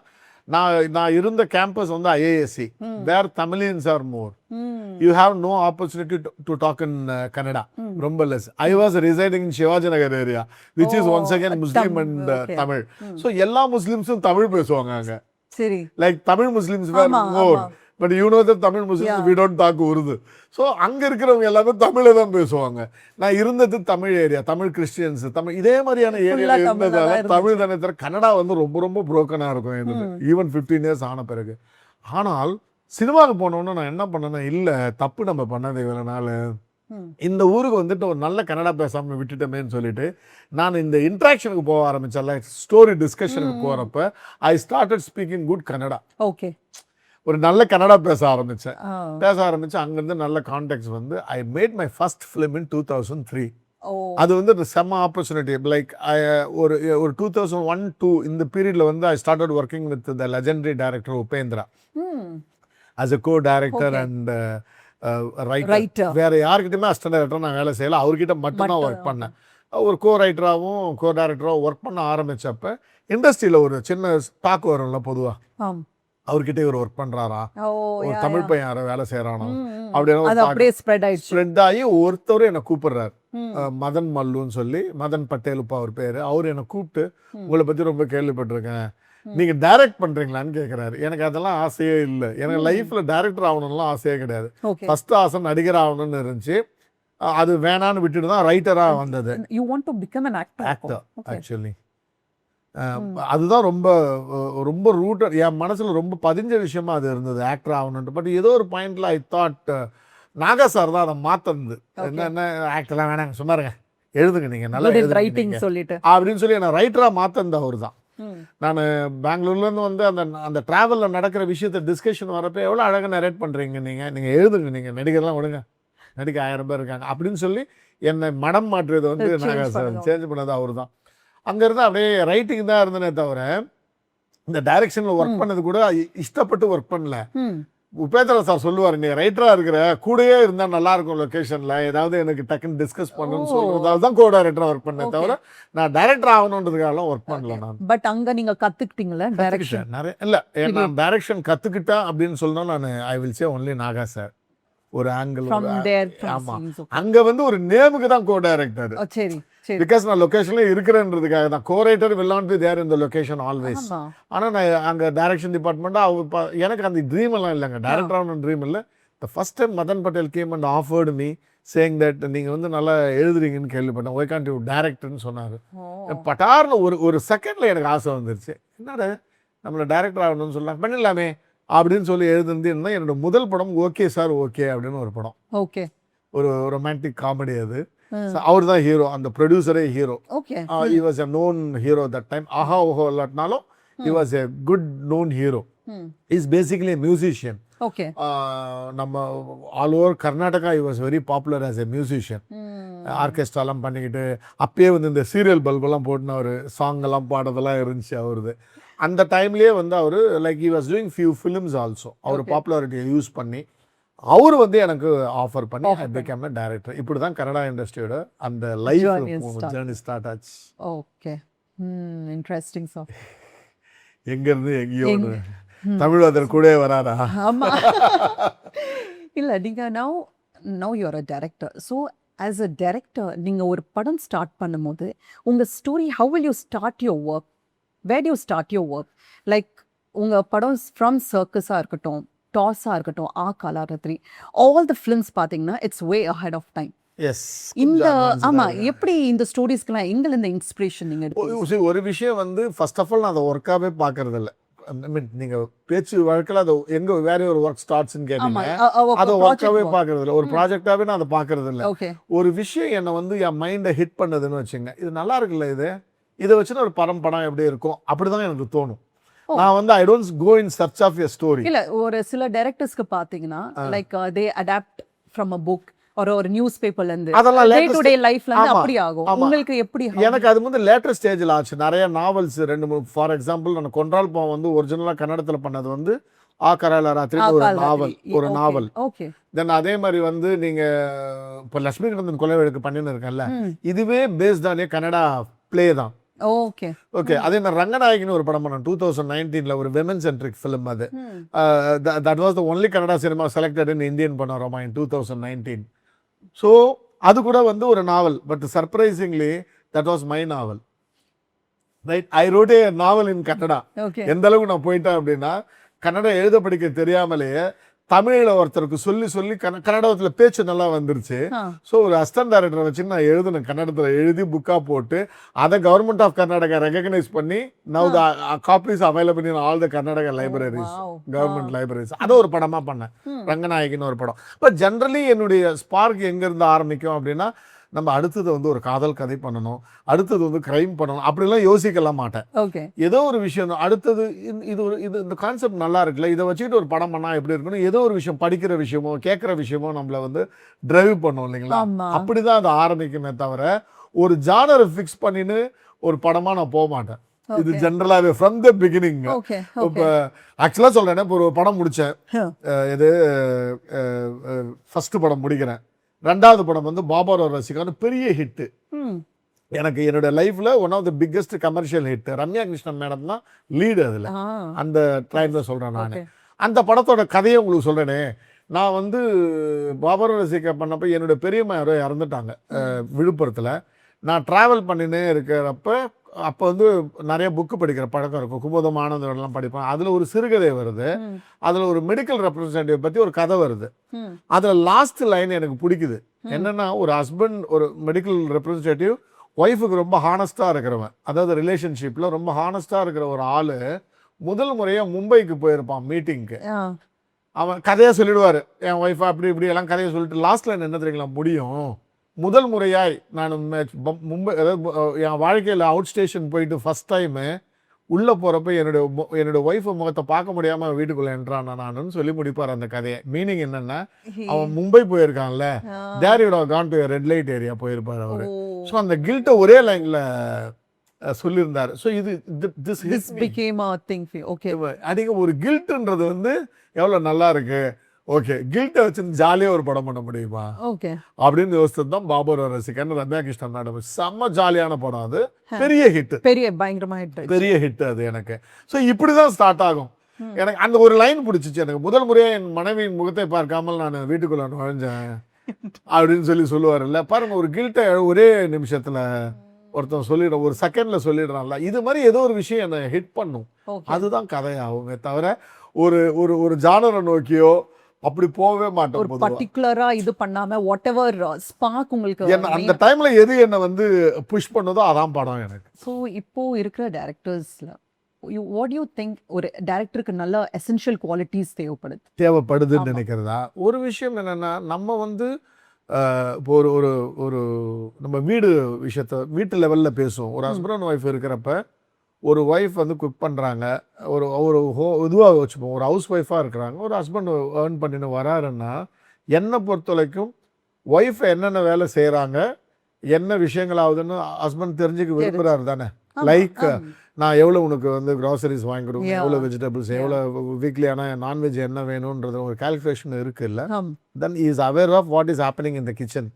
நான் இருந்த கேம்பஸ் வந்து IISc, where Tamilians are more. You have no opportunity to talk in Kannada, ரொம்ப less. I was residing in Shivaji Nagar area which is once again Muslim and Tamil. So எல்லா முஸ்லிம்ஸும் தமிழ் பேசுவாங்க அங்கே. சரி, like Tamil Muslims were more, but you know that Tamil Muslims we don't talk Urdu. So அங்கே இருக்கிறவங்க எல்லாமே தமிழில் தான் பேசுவாங்க. நான் இருந்தது தமிழ் ஏரியா, தமிழ் கிறிஸ்டியன்ஸ், தமிழ் இதே மாதிரியான ஏரியா இருந்ததால தமிழ் தானே தவிர கன்னடா வந்து ரொம்ப ரொம்ப புரோக்கனாக இருக்கும் எனக்கு, ஈவன் 15 இயர்ஸ் ஆன பிறகு. ஆனால் சினிமாவுக்கு போனோன்னு நான் என்ன பண்ணேன்னா, இல்லை தப்பு நம்ம பண்ணது இவ்வளோ நாள், இந்த ஊருக்கு வந்துட்டு ஒரு நல்ல கன்னடா பேசாமல் விட்டுட்டோமேன்னு சொல்லிட்டு நான் இந்த இன்ட்ராக்ஷனுக்கு போக ஆரம்பிச்சேன்ல, ஸ்டோரி டிஸ்கஷனுக்கு போகிறப்ப I started speaking good Kannada. Okay. ஒரு நல்ல கன்னடா பேச ஆரம்பிச்சேன். அங்கேருந்து நல்ல கான்டாக்ட்ஸ் வந்து I made my first film in 2003. அது வந்து செம்ம ஆப்பர்ச்சுனிட்டி. லைக் ஒரு 2001-2 இந்த பீரியட்ல வந்து ஐ started working with the legendary director Upendra as a co-director and writer. வேற யார்கிட்டயுமே அசிஸ்டன்ட் டைரக்டர் நான் வேலை செய்யல, அவர்கிட்ட மட்டும்தான் ஒர்க் பண்ணேன். ஒரு கோ-ரைட்டராகவும் கோ-டைரக்டராகவும் ஒர்க் பண்ண ஆரம்பிச்சப்ப இண்டஸ்ட்ரியில் ஒரு சின்ன டாக் வரும்ல பொதுவாக, அவர்கிட்ட இவர் ஒர்க் பண்றாரா, ஒரு தமிழ் பையன் யாரோ வேலை செய்யறானோ அப்படின்னு ஸ்ப்ரெட் ஆகி ஒருத்தர் என்னை கூப்பிடுறாரு, மதன் மல்லுன்னு சொல்லி, மதன் பட்டேலுப்பா அவர் பேரு. அவர் என்னை கூப்பிட்டு உங்களை பத்தி ரொம்ப கேள்விப்பட்டிருக்கேன், நீங்க டைரக்ட் பண்றீங்களான்னு கேட்கிறாரு. எனக்கு அதெல்லாம் ஆசையே இல்லை. எனக்கு லைஃப்ல டைரக்டர் ஆகணும்லாம் ஆசையே கிடையாது. ஃபர்ஸ்ட் ஆசை நடிகர் ஆகணும்னு இருந்துச்சு. அது வேணான்னு விட்டுட்டு தான் ரைட்டரா வந்தது. You want to become an actor actually. அதுதான் ரொம்ப ரொம்ப ரூட்டட் என் மனசுல ரொம்ப பதிஞ்ச விஷயமா அது இருந்தது, ஆக்டர் ஆகணும்ட்டு. பட் ஏதோ ஒரு பாயிண்ட்ல ஐ தாட் நாகா சார் தான் அதை மாத்தது. என்ன ஆக்டர்லாம் வேணாங்க, சும்மாருங்க, எழுதுங்க, நீங்க நல்லா ரைட்டிங் சொல்லிட்டு அப்படின்னு சொல்லி என்ன ரைட்டரா மாத்தது அவர் தான். நான் பெங்களூர்லேருந்து வந்து அந்த ட்ராவலில் நடக்கிற விஷயத்தை டிஸ்கஷன் வரப்போ எவ்வளோ அழகாக நரேட் பண்ணுறீங்க, நீங்கள் எழுதுங்க, நீங்கள் நடிகர்லாம் விடுங்க, நடிக்க 1000 பேர் இருக்காங்க அப்படின்னு சொல்லி என்னை மனம் மாற்றுறது வந்து நாங்கள் சேஞ்ச் பண்ணது அவர் தான். அங்கேருந்து அப்படியே ரைட்டிங் தான் இருந்தனே தவிர இந்த டைரக்ஷனில் ஒர்க் பண்ணது கூட இஷ்டப்பட்டு ஒர்க் பண்ணல. உபேந்திரா சார் சொல்லுவார், நீ ரைட்டரா இருக்கிற, கூடயே இருந்தா நல்லா இருக்கும் லொகேஷன்ல, ஏதாவது எனக்கு டக்குன்னு டிஸ்கஸ் பண்ணணும்னு சொல்றதால தான் கோ டைரக்டரா ஒர்க் பண்ணேன் தவிர நான் டைரக்டர் ஆகணுன்றதுக்காக ஒர்க் பண்ணல. நான் பட் அங்க நீங்க கத்துக்கிட்டீங்களா டைரக்ஷன்? நிறைய இல்ல, நான் டைரக்ஷன் கத்துக்கிட்டேன் அப்படின்னு சொன்னா நான் I will say only Naga sir. ஒரு ஆங்கிள், ஆமா, அங்க வந்து ஒரு நேமுக்கு தான் கோ டைரக்டர். சரி, பிகாஸ் நான் லொகேஷன்ல இருக்கிறேன்றதுக்காக தான். Co writer will not be there in the location always. ஆனா நான் அங்க டைரக்ஷன் டிபார்ட்மெண்ட் எனக்கு அந்த ட்ரீம் எல்லாம் இல்லைங்க, டைரக்டர் ஆகணும் ட்ரீம் இல்லை. The first time Madan Patel came and offered me saying that நீங்க வந்து நல்லா எழுதுறீங்கன்னு கேள்விப்பட்டேன், ஒய் கான்ட் யூ டைரக்ட்னு சொன்னாரு. பட்டார்னு ஒரு செகண்ட்ல எனக்கு ஆசை வந்துருச்சு, என்னடா நம்மள டைரக்டர் ஆகணும்னு சொல்லலாம், பண்ணிடலாமே அப்படின்னு சொல்லி எழுதுனது. என்னோட முதல் படம் ஓகே சார் ஓகே அப்படின்னு ஒரு படம். ஓகே, ஒரு ரொமான்டிக் காமெடி. அது அவர் தான் ஹீரோ, அந்த ப்ரொடியூசரே hero. he was a known hero that time. ஆஹா ஓஹோ இல்லாட்டினாலும் he was a good known hero. he is basically a musician. Okay. நம்ம all over Karnataka he was very popular as a musician. ஆர்கெஸ்ட்ராலாம் பண்ணிக்கிட்டு அப்பயே வந்து இந்த சீரியல் பல்பெல்லாம் போட்டுன்னு அவர் சாங் எல்லாம் பாடுறதெல்லாம் இருந்துச்சு அவருது. அந்த டைம்லேயே வந்து அவர் like he was doing few films also. அவர் பாப்புலாரிட்டியை யூஸ் பண்ணி அவர் வந்து எனக்கு ஆஃபர் பண்ணி ஐ பிகேம் எ டைரக்டர். இப்படி தான் கன்னடா இண்டஸ்ட்ரியோட அந்த லைஃப் ஜர்னி ஸ்டார்ட் ஆச்சு. Okay, interesting sir. எங்க இருந்து எங்கேயோ தமிழ் அதர் கூட வராதா? ஆமா. இல்ல, நீங்க now you are a director. So as a director நீங்க ஒரு படம் ஸ்டார்ட் பண்ணும்போது உங்க story, how will you start your work? Where do you start your work? Like உங்க படம் ஃப்ரம் சர்க்கஸாக இருக்கட்டும், டாஸாக இருக்கட்டும், காலாரத்ரி, ஆல் த ஃபிலிம்ஸ் பார்த்தீங்கன்னா it's way ahead of time. இந்த ஆமா, எப்படி இந்த ஸ்டோரிஸ்க்கெல்லாம் எங்க இந்த இன்ஸ்பிரேஷன் நீங்க எடுத்து? ஒரு விஷயம் வந்து ஃபர்ஸ்ட் ஆஃப் ஆல் நான் அதை ஒர்க்காகவே பார்க்கறது இல்லை. ஐ மீன் நீங்க பேச்சு வழக்கில் அதை எங்க வேற ஒரு ஒர்க் ஸ்டார்ட்ஸ்ன்னு கேட்டீங்க, அதை ஒர்க்காவே பார்க்கறது இல்லை, ஒரு ப்ராஜெக்டாவே நான் அதை பார்க்கறது இல்லை. ஒரு விஷயம் என்னை வந்து என் மைண்டை ஹிட் பண்ணதுன்னு வச்சுங்க, இது நல்லா இருக்குல்ல, இதை வச்சுன்னா ஒரு படம் எப்படி இருக்கும் அப்படிதான் எனக்கு தோணும். நான் வந்து I don't go in search of a story. இல்ல, ஒரு சில டைரக்டர்ஸ்க்கு பாத்தீங்கன்னா like they adapt from a book ஒரு நியூஸ் பேப்பர்ல இருந்து, அதெல்லாம் டே டு டே லைஃப்ல இருந்து அப்படி ஆகும். உங்களுக்கு எப்படி? எனக்கு அது வந்து லேட்டர் ஸ்டேஜ்ல ஆச்சு. நிறைய நாவல்ஸ் 2-3 ஃபார் எக்ஸாம்பிள் நான் கொன்றால் பாவம் வந்து ஒரிஜினலா கன்னடத்துல பண்ணது வந்து கரால ராத்திரி ஒரு நாவல். ஓகே. தென் அதே மாதிரி வந்து நீங்க இப்போ லட்சுமி கந்தன் கொலை வழக்கு பண்ணின்னு இருக்கேன்ல, இதுவே பேஸ்ட் ஆன் கன்னடா பிளே தான். Okay okay. அதே நான் ரங்கநாயகின்னு ஒரு படம் பண்ணேன் 2019ல, ஒரு விமன் சென்ட்ரிக் ஃபிலிம். அது that was the only Kannada cinema selected in Indian Panorama in 2019. So அது கூட வந்து ஒரு novel. But surprisingly that was my novel. Right, I wrote a novel in Kannada. எந்த அளவுக்கு நான் போயிட்டேன் அப்படின்னா, கன்னடா எழுத படிக்க தெரியாமலேயே தமிழில் ஒருத்தருக்கு சொல்லி சொல்லி கன்னடத்தில் பேச்சு நல்லா வந்துருச்சு. ஸோ ஒரு அசிஸ்டன்ட் டைரக்டரை வச்சு நான் எழுதுனேன், கன்னடத்தில் எழுதி புக்காக போட்டு அதை கவர்மெண்ட் ஆஃப் கர்நாடகா ரெகக்னைஸ் பண்ணி now the copies available in all the Karnataka libraries, government libraries. அதை ஒரு படமாக பண்ணேன், ரங்கநாயகின்னு ஒரு படம். இப்போ ஜென்ரலி என்னுடைய ஸ்பார்க் எங்கேருந்து ஆரம்பிக்கும் அப்படின்னா, நம்ம அடுத்தது வந்து ஒரு காதல் கதை பண்ணணும், அடுத்தது வந்து கிரைம் பண்ணணும், அப்படிலாம் யோசிக்கலாம் மாட்டேன். ஓகே, ஏதோ ஒரு விஷயம் அடுத்தது இது இந்த கான்செப்ட் நல்லா இருக்குல்ல, இதை வச்சுக்கிட்டு ஒரு படம் பண்ணால் எப்படி இருக்கணும், ஏதோ ஒரு விஷயம் படிக்கிற விஷயமோ கேட்குற விஷயமோ நம்மளை வந்து டிரைவ் பண்ணும் இல்லைங்களா. அப்படிதான் அது ஆரம்பிக்குமே தவிர ஒரு ஜானரை ஃபிக்ஸ் பண்ணின்னு ஒரு படமாக நான் போக மாட்டேன். இது ஜென்ரலாகவே ஃப்ரம் த பிகினிங். இப்போ ஆக்சுவலாக சொல்கிறேன், இப்போ ஒரு படம் முடித்தேன், இது ஃபஸ்ட்டு படம் முடிக்கிறேன், ரெண்டாவது படம் வந்து பாபாரோ ரசிகான்னு பெரிய ஹிட்டு. எனக்கு என்னோட லைஃப்ல one of the biggest commercial hit. Ramya Krishnan madam தான் லீடு அதில். அந்த ட்ரைன் தான் சொல்கிறேன் நான். அந்த படத்தோட கதையை உங்களுக்கு சொல்கிறேனே. நான் வந்து பாபாரோ ரசிகா பண்ணப்போ என்னோட பெரியம்மா யாரோ இறந்துட்டாங்க விழுப்புரத்தில். நான் ட்ராவல் பண்ணினே இருக்கிறப்ப அப்போ வந்து நிறைய புக்கு படிக்கிற பழக்கம் இருக்கும், குமுதம் ஆனந்தெல்லாம் படிப்பேன். அதில் ஒரு சிறுகதை வருது, அதில் ஒரு மெடிக்கல் ரெப்ரசன்டேட்டிவ் பற்றி ஒரு கதை வருது. அதில் லாஸ்ட் லைன் எனக்கு பிடிக்குது. என்னென்னா, ஒரு ஹஸ்பண்ட், ஒரு மெடிக்கல் ரெப்ரசன்டேட்டிவ் ஒய்ஃபுக்கு ரொம்ப ஹானஸ்டாக இருக்கிறவன், அதாவது ரிலேஷன்ஷிப்பில் ரொம்ப ஹானஸ்டாக இருக்கிற ஒரு ஆள் முதல் முறையாக மும்பைக்கு போயிருப்பான் மீட்டிங்க்கு. அவன் கதையாக சொல்லிடுவார், என் ஒய்ஃபை அப்படி இப்படி எல்லாம் கதையை சொல்லிட்டு லாஸ்ட் லைன் என்ன தெரியுங்களா முடியும், முதல் முறையாய் நான் மும்பை, அதாவது என் வாழ்க்கையில் அவுட் ஸ்டேஷன் போயிட்டு ஃபஸ்ட் டைமு உள்ளே போகிறப்ப என்னோட ஒய்ஃபை முகத்தை பார்க்க முடியாமல் வீட்டுக்குள்ளே என்றான் நானுன்னு சொல்லி முடிப்பார் அந்த கதையை. மீனிங் என்னென்னா, அவன் மும்பை போயிருக்கான்ல, there you'd have gone to red light area போயிருப்பார் அவர். ஸோ அந்த கில்ட்டை ஒரே லைனில் சொல்லியிருந்தார். ஸோ இது this became a thing for you. Okay, அதிக ஒரு கில்ட்டுன்றது வந்து எவ்வளோ நல்லா இருக்கு. ஓகே, கில்ட்டை வச்சு ஜாலியாக ஒரு படம் பண்ண முடியுமா, ஓகே அப்படின்னு யோசிச்சது தான் பாபாரோ ரசிகன், ரம்யா கிருஷ்ணன் மேடம். செம்ம ஜாலியான படம் அது, பெரிய ஹிட், பெரிய பயங்கரமா ஹிட், பெரிய ஹிட் அது எனக்கு. ஸோ இப்படி தான் ஸ்டார்ட் ஆகும். எனக்கு அந்த ஒரு லைன் பிடிச்சிச்சு. எனக்கு முதல் முறையாக என் மனைவியின் முகத்தை பார்க்காமல் நான் வீட்டுக்குள்ள நுழைஞ்சேன் அப்படின்னு சொல்லுவார்ல பாருங்க. ஒரு கில்ட்டை ஒரே நிமிஷத்தில் ஒருத்தன் சொல்லிடுற, ஒரு செகண்ட்ல சொல்லிடுறான்ல, இது மாதிரி ஏதோ ஒரு விஷயம் என்னை ஹிட் பண்ணும். அதுதான் கதையாகுமே தவிர ஒரு ஒரு ஜானரை நோக்கியோ அப்படி போகவே மாட்டோம். ஒரு பர்టిక్యులரா இது பண்ணாம வாட் எவர் ஸ்பார்க் உங்களுக்கு அந்த டைம்ல எது என்ன வந்து புஷ் பண்ணதோ அதான் படம் எனக்கு. ஸோ இப்போ இருக்கிற டைரக்டர்ஸ்ல வாட் யூ திங்க் ஒரு டைரக்டருக்கு நல்ல எசென்ஷியல் குவாலிட்டிஸ் தேவைப்படுதுன்னு நினைக்கிறதா? ஒரு விஷயம் என்னன்னா, நம்ம வந்து இப்போ ஒரு ஒரு நம்ம வீட்டு லெவலில் பேசுவோம். ஒரு ஹஸ்பண்ட் அண்ட் ஒய்ஃப் இருக்கிறப்ப ஒரு ஒய்ஃப் வந்து குக் பண்ணுறாங்க, ஒரு இதுவாக வச்சுப்போம், ஒரு ஹவுஸ் ஒய்ஃபாக இருக்கிறாங்க, ஒரு ஹஸ்பண்ட் ஏர்ன் பண்ணின்னு வராருன்னா, என்னை பொறுத்த வரைக்கும் ஒய்ஃப் என்னென்ன வேலை செய்கிறாங்க, என்ன விஷயங்கள் ஆகுதுன்னு ஹஸ்பண்ட் தெரிஞ்சுக்க விரும்புகிறாரு தானே. லைக் நான் எவ்வளோ உனக்கு வந்து க்ராசரிஸ் வாங்கி கொடுக்கணும், எவ்வளோ வெஜிடபிள்ஸ், எவ்வளோ வீக்லியான நான்வெஜ் என்ன வேணுன்றது ஒரு கால்குலேஷன் இருக்குல்ல. Then is aware of what is happening in the kitchen,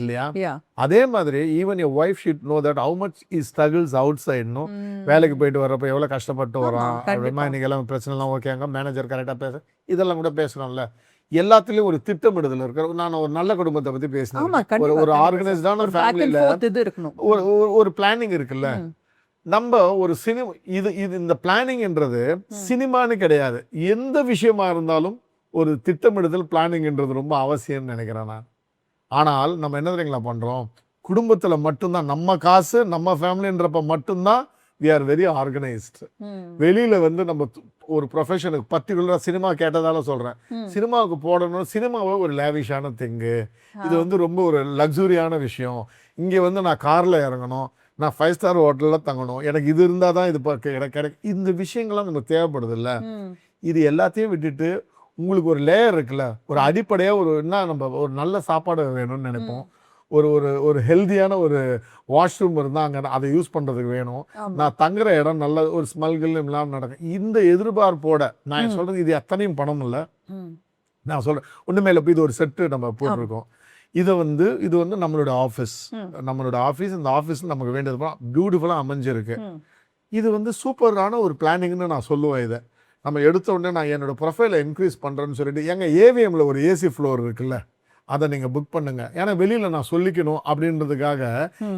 இல்லையா? அதே மாதிரி even your wife should know that how much is struggles out சைட்னு. வேலைக்கு போயிட்டு வரப்போ எவ்வளோ கஷ்டப்பட்டு வரான், அப்படிமா இன்னைக்கு எல்லாம் பிரச்சனைலாம் ஓகேங்க, மேனேஜர் கரெக்டாக பேச, இதெல்லாம் கூட பேசுகிறோம்ல. எல்லாத்துலேயும் ஒரு திட்டமிடுதல் இருக்கிற, நான் ஒரு நல்ல குடும்பத்தை பற்றி பேசினேன், ஒரு ஆர்கனைஸ்டான ஃபேமிலியில் ஒரு பிளானிங் இருக்குல்ல. நம்ம ஒரு சினிமா இது இந்த பிளானிங்ன்றது சினிமான்னு கிடையாது, எந்த விஷயமா இருந்தாலும் ஒரு திட்டமிடுதல் பிளானிங்ன்றது ரொம்ப அவசியம்னு நினைக்கிறேன் நான். ஆனால் நம்ம என்ன தெரியுங்களா பண்ணுறோம், குடும்பத்தில் மட்டும்தான் நம்ம காசு நம்ம ஃபேமிலின்றப்ப மட்டும்தான் we are very organized. வெளியில் வந்து நம்ம ஒரு ப்ரொஃபஷனுக்கு பர்டிகுலராக சினிமா கேட்டதால சொல்கிறேன், சினிமாவுக்கு போடணும், சினிமாவை ஒரு லேவிஷான திங்கு, இது வந்து ரொம்ப ஒரு லக்ஸுரியான விஷயம். இங்கே வந்து நான் காரில் இறங்கணும், நான் 5 ஸ்டார் ஹோட்டலில் தங்கணும், எனக்கு இது இருந்தால் தான் இது கிடைக்கும், இந்த விஷயங்கள்லாம் நமக்கு தேவைப்படுது இல்லை. இது எல்லாத்தையும் விட்டுட்டு உங்களுக்கு ஒரு லேயர் இருக்குல்ல, ஒரு அடிப்படையாக ஒரு என்ன, நம்ம ஒரு நல்ல சாப்பாடு வேணும்னு நினைப்போம், ஒரு ஹெல்தியான ஒரு வாஷ்ரூம் இருந்தால் அங்கே அதை யூஸ் பண்ணுறதுக்கு வேணும், நான் தங்குற இடம் நல்ல ஒரு ஸ்மெல்கள் இல்லாமல் நடக்கும். இந்த எதிர்பார்ப்போட நான் சொல்கிறது, இது எத்தனையும் பணம் இல்லை, நான் சொல்கிறேன் ஒன்றுமே இல்லை. இப்போ இது ஒரு செட்டு நம்ம போட்டிருக்கோம், இது வந்து நம்மளோட ஆஃபீஸ், இந்த ஆஃபீஸில் நமக்கு வேண்டியது பியூட்டிஃபுல்லாக அமைஞ்சிருக்கு. இது வந்து சூப்பரான ஒரு பிளானிங்னு நான் சொல்லுவேன். இதை நம்ம எடுத்த உடனே நான் என்னோட ப்ரொஃபைலை இன்க்ரீஸ் பண்ணுறேன்னு சொல்லிட்டு, எங்கள் ஏவிஎம்ல ஒரு ஏசி ஃப்ளோர் இருக்குல்ல, அதை நீங்கள் புக் பண்ணுங்க. ஏன்னா வெளியில் நான் சொல்லிக்கணும் அப்படின்றதுக்காக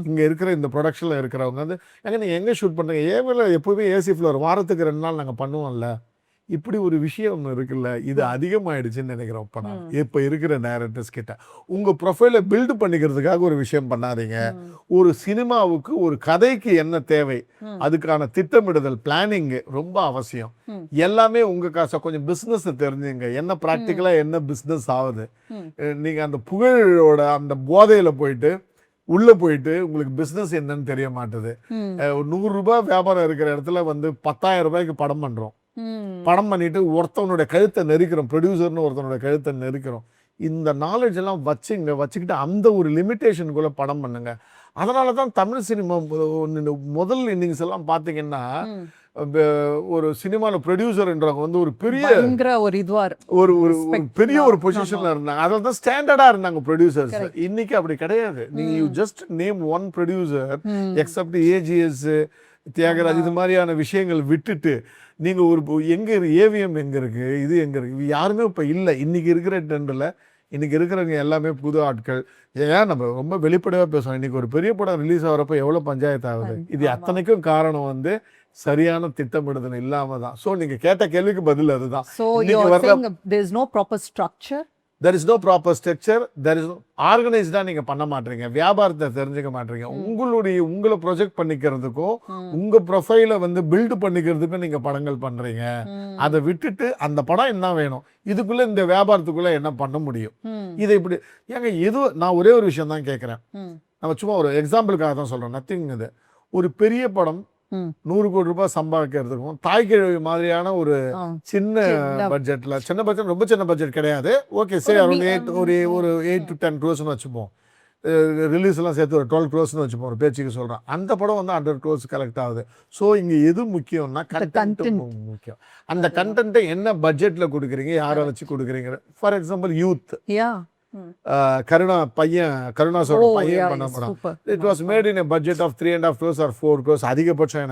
இங்கே இருக்கிற இந்த ப்ரொடக்ஷனில் இருக்கிறவங்க வந்து, நீங்கள் எங்கே ஷூட் பண்ணுறீங்க, ஏவிஎம்ல எப்போவுமே ஏசி ஃப்ளோர் வாரத்துக்கு 2 நாள் நாங்கள் பண்ணுவோம்ல, இப்படி ஒரு விஷயம் ஒன்று இருக்குல்ல, இது அதிகமாயிடுச்சுன்னு நினைக்கிறேன். இப்போ இருக்கிற டைரக்டர்ஸ் கிட்ட உங்கள் ப்ரொஃபைலை பில்டு பண்ணிக்கிறதுக்காக ஒரு விஷயம் பண்ணாதீங்க. ஒரு சினிமாவுக்கு ஒரு கதைக்கு என்ன தேவை, அதுக்கான திட்டமிடுதல், பிளானிங் ரொம்ப அவசியம். எல்லாமே உங்கள் காசை கொஞ்சம் பிஸ்னஸ் தெரிஞ்சுங்க. என்ன ப்ராக்டிக்கலாக என்ன பிஸ்னஸ் ஆகுது. நீங்கள் அந்த புகழோட அந்த போதையில் போயிட்டு உள்ளே போயிட்டு உங்களுக்கு பிஸ்னஸ் என்னன்னு தெரிய மாட்டுது. 100 ரூபாய் வியாபாரம் இருக்கிற இடத்துல வந்து 10,000 ரூபாய்க்கு படம் பண்ணுறோம். படம் பண்ணிட்டு ஒருத்தவனுடைய கழுத்தை நெரிக்கிறோம், ப்ரொடியூசர்னு ஒருத்தனோட கழுத்தை நெரிக்கிறோம். இந்த நாலேஜ் எல்லாம் வச்சுக்கிட்டு அந்த ஒரு லிமிட்டேஷனுக்குள்ளே படம் பண்ணுங்க. அதனால தான் தமிழ் சினிமா முதல் இன்னிங்ஸ் எல்லாம் பார்த்தீங்கன்னா ஒரு சினிமாவில் ப்ரொடியூசர்ன்றவங்க வந்து ஒரு பெரிய ஒரு பெரிய ஒரு பொசிஷன்ல இருந்தாங்க. அதில் தான் ஸ்டாண்டர்டா இருந்தாங்க ப்ரொடியூசர்ஸ். இன்னைக்கு அப்படி கிடையாது. நீங்க you just name one producer accept AGS, Thiyagaraj, இது மாதிரியான விஷயங்கள் விட்டுட்டு நீங்க ஒரு எங்க ஏவிஎம் எங்க இருக்கு, இது எங்க இருக்கு, யாருமே இப்ப இல்லை. இன்னைக்கு இருக்கிற ட்ரெண்டில் இன்னைக்கு இருக்கிறவங்க எல்லாமே புது ஆட்கள். ஏன் நம்ம ரொம்ப வெளிப்படையாக பேசுவோம். இன்னைக்கு ஒரு பெரிய படம் ரிலீஸ் ஆகிறப்ப எவ்வளோ பஞ்சாயத்து ஆகுது. இது அத்தனைக்கும் காரணம் வந்து சரியான திட்டமிடுதல் இல்லாம தான். ஸோ நீங்க கேட்ட கேள்விக்கு பதில் அதுதான். There is no proper structure, there is no organized. நீங்க பண்ண மாட்டீங்க, வியாபாரத்தை தெரிஞ்சுக்க மாட்டீங்க. உங்களை ப்ரொஜெக்ட் பண்ணிக்கிறதுக்கும் உங்க ப்ரொஃபைலை வந்து பில்டு பண்ணிக்கிறதுக்கும் நீங்க படங்கள் பண்றீங்க. அதை விட்டுட்டு அந்த படம் என்ன வேணும், இதுக்குள்ள இந்த வியாபாரத்துக்குள்ள என்ன பண்ண முடியும், இதை இப்படி ஏங்க நான் ஒரே ஒரு விஷயம் தான் கேட்கிறேன். நம்ம சும்மா ஒரு எக்ஸாம்பிளுக்காக தான் சொல்றோம். நத்திங். இது ஒரு பெரிய படம் 100 கோடி ரூபாய் சம்பாதிக்கிறதுக்கும் தாய்க்கிழவி மாதிரியான ஒரு சின்ன பட்ஜெட்ல, சின்ன பட்ஜெட் ரொம்ப சின்ன பட்ஜெட் கிடையாது. ஓகே சரி, ஒரு 8 to 10 crores வச்சுப்போம். ரிலீஸ் எல்லாம் சேர்த்து ஒரு 12 crores வச்சுப்போம், ஒரு பேச்சுக்கு சொல்றேன். அந்த படம் வந்து 100 crores கலெக்ட் ஆகுது. ஸோ இங்க எது முக்கியம்னா கண்டென்ட் முக்கியம். அந்த கண்டென்ட்டை என்ன பட்ஜெட்ல கொடுக்குறீங்க, யாரை வச்சு கொடுக்குறீங்க. ஃபார் எக்ஸாம்பிள் யூத், கருணாசோட பையன் பண்ண படம். It was made in a budget of 3.5 crores or 4 crores. அதிகபட்சம்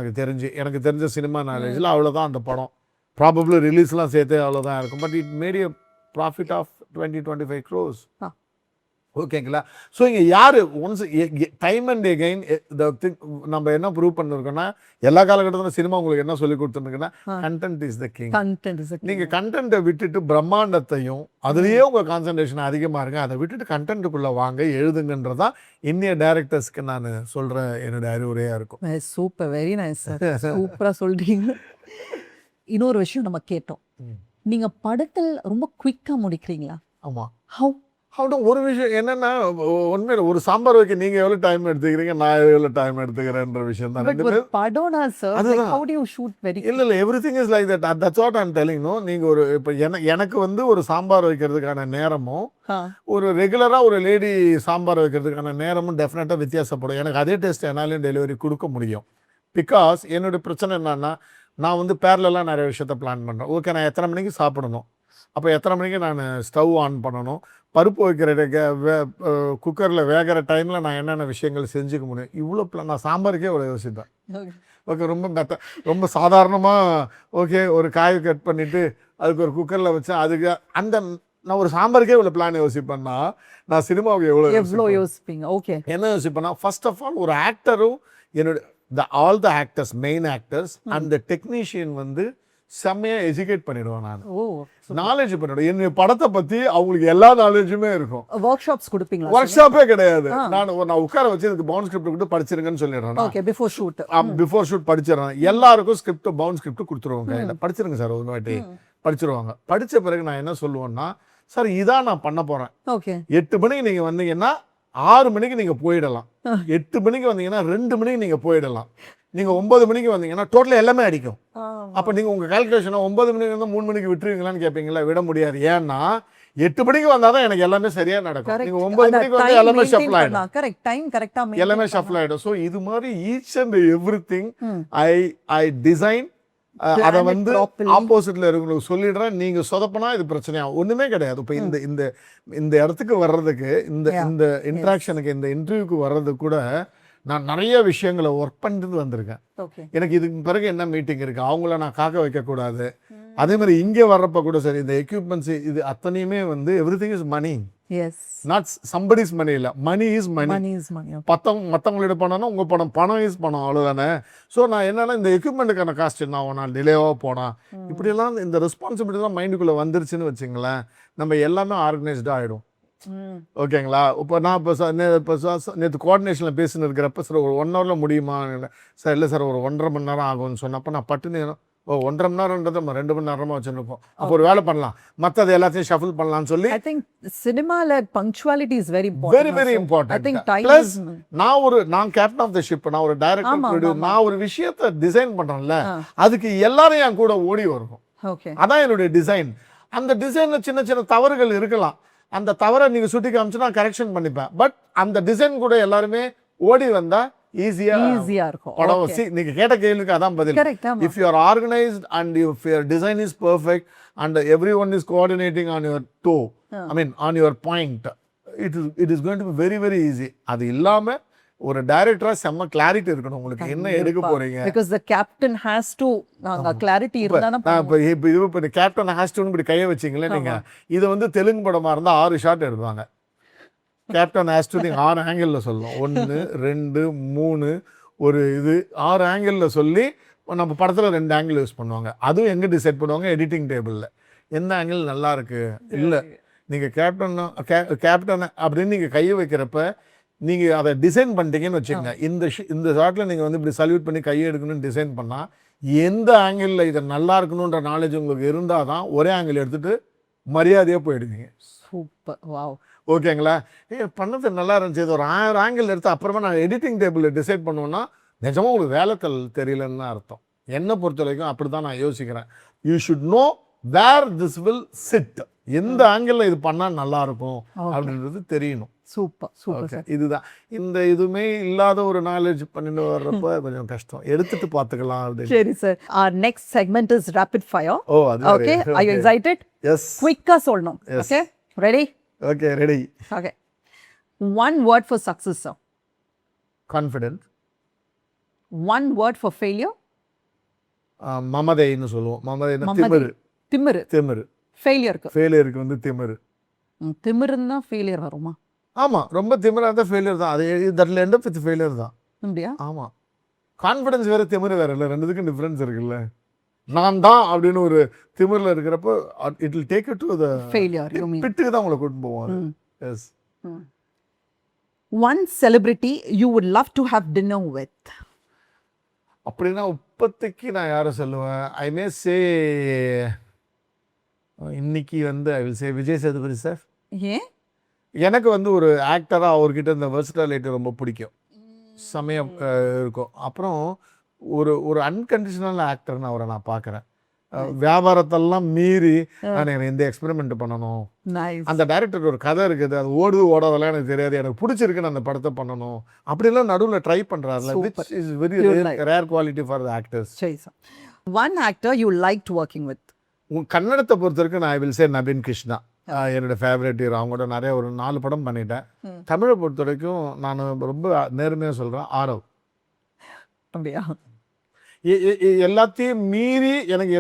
எனக்கு தெரிஞ்ச சினிமா நாலேஜில் அவ்வளோதான் அந்த படம். ப்ராபப்ளி ரிலீஸ்லாம் சேர்த்து அவ்வளோதான் இருக்கும். But it made a profit of 20-25 crores. ஓகேங்களா? ஸோ இங்கே யார் ஒன்ஸ் டைம் அண்ட் எகைன் நம்ம என்ன ப்ரூவ் பண்ணிருக்கோம்னா, எல்லா காலகட்டத்திலும் சினிமா உங்களுக்கு என்ன சொல்லி கொடுத்துருக்குன்னா, கண்டென்ட் இஸ் த கிங். நீங்கள் கண்டென்ட்டை விட்டுட்டு பிரம்மாண்டத்தையும் அதுலேயே உங்கள் கான்சன்ட்ரேஷன் அதிகமாக இருங்க. அதை விட்டுட்டு கண்டென்ட்டுக்குள்ளே வாங்க, எழுதுங்கன்றதான் இன்னைய டைரக்டர்ஸ்க்கு நான் சொல்கிற என்னுடைய அறிவுரையாக இருக்கும். சூப்பர், வெரி நைஸ் சார், சூப்பராக சொல்கிறீங்க. இன்னொரு விஷயம் நம்ம கேட்டோம், நீங்கள் படத்தில் ரொம்ப குயிக்காக முடிக்கிறீங்களா? ஆமாம். ஹவு? ஒரு விஷயம் என்னன்னா, உண்மையில ஒரு சாம்பார் வைக்க நீங்க எவ்வளவு டைம் எடுத்துக்கிறீங்க, நான் எவ்வளவு டைம் எடுத்துக்கிறேன்ற விஷயம் தான். இல்ல everything is like that. That's what I am telling. No, நீங்க ஒரு இப்ப எனக்கு வந்து ஒரு சாம்பார் வைக்கிறதுக்கான நேரமும் ஒரு ரெகுலரா ஒரு லேடி சாம்பார் வைக்கிறதுக்கான நேரமும் டெஃபினட்டா வித்தியாசப்படும். எனக்கு அதே டேஸ்ட் என்னாலையும் டெலிவரி கொடுக்க முடியும். பிகாஸ் என்னுடைய பிரச்சனை என்னன்னா, நான் வந்து பேரலாம் நிறைய விஷயத்த பிளான் பண்றேன். ஓகே, நான் எத்தனை மணிக்கு சாப்பிடணும், அப்போ எத்தனை மணிக்கு நான் ஸ்டவ் ஆன் பண்ணணும், பருப்பு வைக்கிற குக்கரில் வேகிற டைமில் நான் என்னென்ன விஷயங்கள் செஞ்சுக்க முடியும், இவ்வளோ நான் சாம்பாருக்கே இவ்வளோ யோசிப்பேன். ஓகே, ரொம்ப சாதாரணமாக ஓகே ஒரு காய் கட் பண்ணிவிட்டு அதுக்கு ஒரு குக்கரில் வச்சேன், அதுக்கு நான் ஒரு சாம்பாருக்கே இவ்வளோ பிளான் யோசிப்பேன்னா, நான் சினிமாவுக்கு எவ்வளோ யோசிப்பீங்க? ஓகே, என்ன யோசிப்பேன்னா, ஃபர்ஸ்ட் ஆஃப் ஆல் ஒரு ஆக்டரும் என்னுடைய all the actors, main actors and the technician வந்து செம்மையாக எஜுகேட் பண்ணிடுவேன். நான் நாலேஜ் பண்ணிடுவேன். என்னுடைய படத்தை பற்றி அவங்களுக்கு எல்லா நாலேஜுமே இருக்கும். ஒர்க் ஷாப்ஸ் கொடுப்பீங்களா? ஒர்க் ஷாப்பே கிடையாது. நான் உட்கார வச்சு இதுக்கு பவுண்ட் ஸ்கிரிப்ட் கொடுத்து படிச்சிருங்கன்னு சொல்லிடுறேன். பிஃபோர் ஷூட் படிச்சிடறேன். எல்லாருக்கும் ஸ்கிரிப்ட், பவுண்ட் ஸ்கிரிப்ட் கொடுத்துருவாங்க கையில். படிச்சிருங்க சார் ஒரு வாட்டி, படிச்சிருவாங்க. படித்த பிறகு நான் என்ன சொல்லுவேன்னா, சார் இதான் நான் பண்ண போகிறேன். 8 மணிக்கு நீங்கள் வந்தீங்கன்னா 6 மணிக்கு நீங்கள் போயிடலாம். 8 மணிக்கு வந்தீங்கன்னா 2 மணிக்கு நீங்கள் போயிடலாம். நீங்கள் 9 மணிக்கு வந்தீங்கன்னா டோட்டலாக எல்லாமே அடிக்கும். அப்போ நீங்கள் உங்கள் கால்குலேஷனை 9 மணிக்கு வந்து 3 மணிக்கு விட்டுருவீங்களான்னு கேட்பீங்களா? விட முடியாது. ஏன்னா 8 மணிக்கு வந்தால் தான் எனக்கு எல்லாமே சரியாக நடக்கும். நீங்கள் 9 மணிக்கு வந்து எல்லாமே ஷஃபிள் ஆகிடும், எல்லாமே ஷஃபிள் ஆகிடும். ஸோ இது மாதிரி each and every thing I design. அதை வந்து ஆப்போசிட்ல இருக்கவங்களுக்கு சொல்லிடுறேன். நீங்க சொதப்பனா இது பிரச்சனையாகும். ஒண்ணுமே கிடையாது. இப்போ இந்த இடத்துக்கு வர்றதுக்கு, இந்த இன்ட்ராக்ஷனுக்கு, இந்த இன்டர்வியூக்கு வர்றதுக்கு கூட நான் நிறைய விஷயங்களை ஒர்க் பண்ணிட்டு வந்திருக்கேன். எனக்கு இதுக்கு பிறகு என்ன மீட்டிங் இருக்கு, அவங்கள நான் காக்க வைக்கக்கூடாது. அதே மாதிரி இங்கே வர்றப்ப கூட சரி, இந்த எக்யூப்மெண்ட்ஸ் இது அத்தனையுமே வந்து everything is money. Yes not somebody's money இல்லை, money is money. Money is மணி. மற்றவங்களோட பணம்னா உங்கள் பணம், பணம் இஸ் பணம், அவ்வளோதானே. ஸோ நான் என்னன்னா இந்த எக்யூப்மெண்ட்டுக்கான காஸ்ட் என்ன ஆகும், நான் டிலேவாக போனால் இப்படியெல்லாம் இந்த ரெஸ்பான்சிபிலிட்டிலாம் மைண்டுக்குள்ளே வந்துருச்சுன்னு வச்சுங்களேன், நம்ம எல்லாமே ஆர்கனைஸ்டாக ஆகிடும். ஓகேங்களா. இப்போ நான் இப்போ நேற்று கோஆர்டினேஷனில் பேசின்னு இருக்கிறப்ப சார் ஒரு 1 ஹவரில் முடியுமா சார், இல்லை சார் ஒரு 1.5 மணி நேரம் ஆகும்னு சொன்னப்போ நான் பட்டுன்னு 1.5 மணி நேரம்ன்றது நம்ம 2 மணி நேரமாக வச்சுருப்போம். அப்போ ஒரு வேலை பண்ணலாம், மற்றது எல்லாத்தையும் ஷஃபில் பண்ணலாம்னு சொல்லி. ஐ திங்க் சினிமால punctuality is very very very important. Plus நான் கேப்டன் ஆஃப் த ஷிப், நான் ஒரு டைரக்டர், நான் ஒரு விஷயத்தை டிசைன் பண்ணுறேன்ல, அதுக்கு எல்லாரும் என் கூட ஓடி வரணும். ஓகே, அதான் என்னுடைய டிசைன். அந்த டிசைனில் சின்ன சின்ன தவறுகள் இருக்கலாம், அந்த தவறை நீங்கள் சுட்டி காமிச்சு நான் கரெக்ஷன் பண்ணிப்பேன். பட் அந்த டிசைன் கூட எல்லாருமே ஓடி வந்தா ஈஸியா இருக்கும் படம். நீங்க கேட்ட கேள்விக்கு அதான் பதில். If you are organised and if your design is perfect and every one is coordinating on your to, I mean on your point, it is going to be very very easy. அது இல்லாம ஒரு டைரக்டரா செம்ம clarity இருக்கணும் உங்களுக்கு என்ன எடுக்க போறீங்க. because the captain has to clarity இருந்தா இப்போ கேப்டன் ஹாஸ் டு இப்படி கையை வச்சீங்களே நீங்க, இது வந்து தெலுங்கு படமா இருந்தா 6 ஷாட் எடுப்பாங்க. கேப்டன் ஹாஸ் டு 6 ஆங்கிளில் சொல்லணும், 1 2 3 ஒரு இது 6 ஆங்கிளில் சொல்லி நம்ம படத்தில் 2 ஆங்கிள் யூஸ் பண்ணுவாங்க. அதுவும் எங்கே டிசைட் பண்ணுவாங்க, எடிட்டிங் டேபிளில் எந்த ஆங்கிள் நல்லா இருக்கு. இல்லை நீங்கள் கேப்டன் அப்படின்னு நீங்கள் கையை வைக்கிறப்ப நீங்கள் அதை டிசைன் பண்ணிட்டீங்கன்னு வச்சுக்கோங்க, இந்த ஷாட்டில் நீங்கள் வந்து இப்படி சல்யூட் பண்ணி கையை எடுக்கணும்னு டிசைன் பண்ணால் எந்த ஆங்கிளில் இதை நல்லா இருக்கணுன்ற நாலேஜ் உங்களுக்கு இருந்தால் தான் ஒரே ஆங்கிள் எடுத்துகிட்டு மரியாதையாக போயிடுவீங்க. Super, wow. ஓகேங்களா. பண்ணது நல்லா இருந்துச்சு, இது ஒரு 1000 ஆங்கிள் எடுத்து அப்புறமா நான் எடிட்டிங் டேபிளில் டிசைட் பண்ணுவேன்னா நிஜமாக உங்களுக்கு வேலைத்தல் தெரியலன்னு தான் அர்த்தம். என்னை பொறுத்த வரைக்கும் அப்படி தான் நான் யோசிக்கிறேன். You should know where this will sit, எந்த ஆங்கிளில் இது பண்ணால் நல்லா இருக்கும் அப்படின்றது தெரியணும். Super super sir. இதுதான் இந்த இதுவுமே இல்லாத ஒரு நாலேஜ் பண்ணிட்டு வர்றப்ப கொஞ்சம் கஷ்டம், எடுத்துட்டு பார்த்துக்கலாம் அப்படின்னு. சரி sir, our next segment is rapid fire. ஓ அது okay, are you excited? Yes. Quick-ஆ சொல்லணும். Okay, ready? Okay, ready. Okay. One word for success, sir. Confident. One word for failure. மமதைன்னு சொல்லுவோம். மமதைன்னா திமிரு. திமிரு. திமிரு. ஃபெயிலியருக்கு. ஃபெயிலியருக்கு வந்து திமிரு. திமிருன்னா ஃபெயிலியர் வருமா? ஆமாம், ரொம்ப திமிராக இருந்தால் ஃபெயிலியர் தான். அது தட்டில் எண்ட் அப் வித் ஃபெயிலியர் தான். அப்படியா? ஆமாம். கான்ஃபிடன்ஸ் வேறு திமிரு வேறு இல்லை, ரெண்டுத்துக்கும் டிஃப்ரென்ஸ் இருக்குல்ல. நான் தான் அப்படின்னு ஒரு திமிரில் இருக்கிறப்போ it will take you to the failure. You mean பிட்டுக்கு தான் உங்களை கூட்டிட்டு போவாங்க. S. One celebrity you would love to have dinner with. அப்படின்னா இப்போதைக்கு நான் யாரை சொல்லுவேன், ஐ மே சே இன்னைக்கு வந்து ஐ will say Vijay Sethupathi sir. ஏன்? எனக்கு வந்து ஒரு ஆக்டராக அவர்கிட்ட இந்த வெர்சட்டாலிட்டி ரொம்ப பிடிக்கும், சமயம் இருக்கும். அப்புறம் ஒரு அன்கண்டிஷனல் ஆக்டர்னு அவரை நான் பார்க்குறேன். வியாபாரத்தெல்லாம் மீறி நான் இந்த எக்ஸ்பெரிமெண்ட் பண்ணணும். அந்த டைரக்டர் ஒரு கதை இருக்குது, அது ஓடுது ஓடாதெல்லாம் எனக்கு தெரியாது, எனக்கு பிடிச்சிருக்குன்னு அந்த படத்தை பண்ணணும் அப்படிலாம் நடுவில் ட்ரை பண்ணுறாருல, which is very rare quality for the actors. சரி sir. One actor you like working with. கன்னடத்தை பொறுத்த வரைக்கும் நான் I will say Naveen Krishna, என்னோட ஃபேவரட் ஹீரோ. அவங்க கூட நிறைய ஒரு 4 படம் பண்ணிட்டேன். தமிழை பொறுத்த வரைக்கும் நான் ரொம்ப நேர்மையாக சொல்கிறேன், ஆரவ். அப்படியா? எல்லாத்தையும் மீறி எனக்கு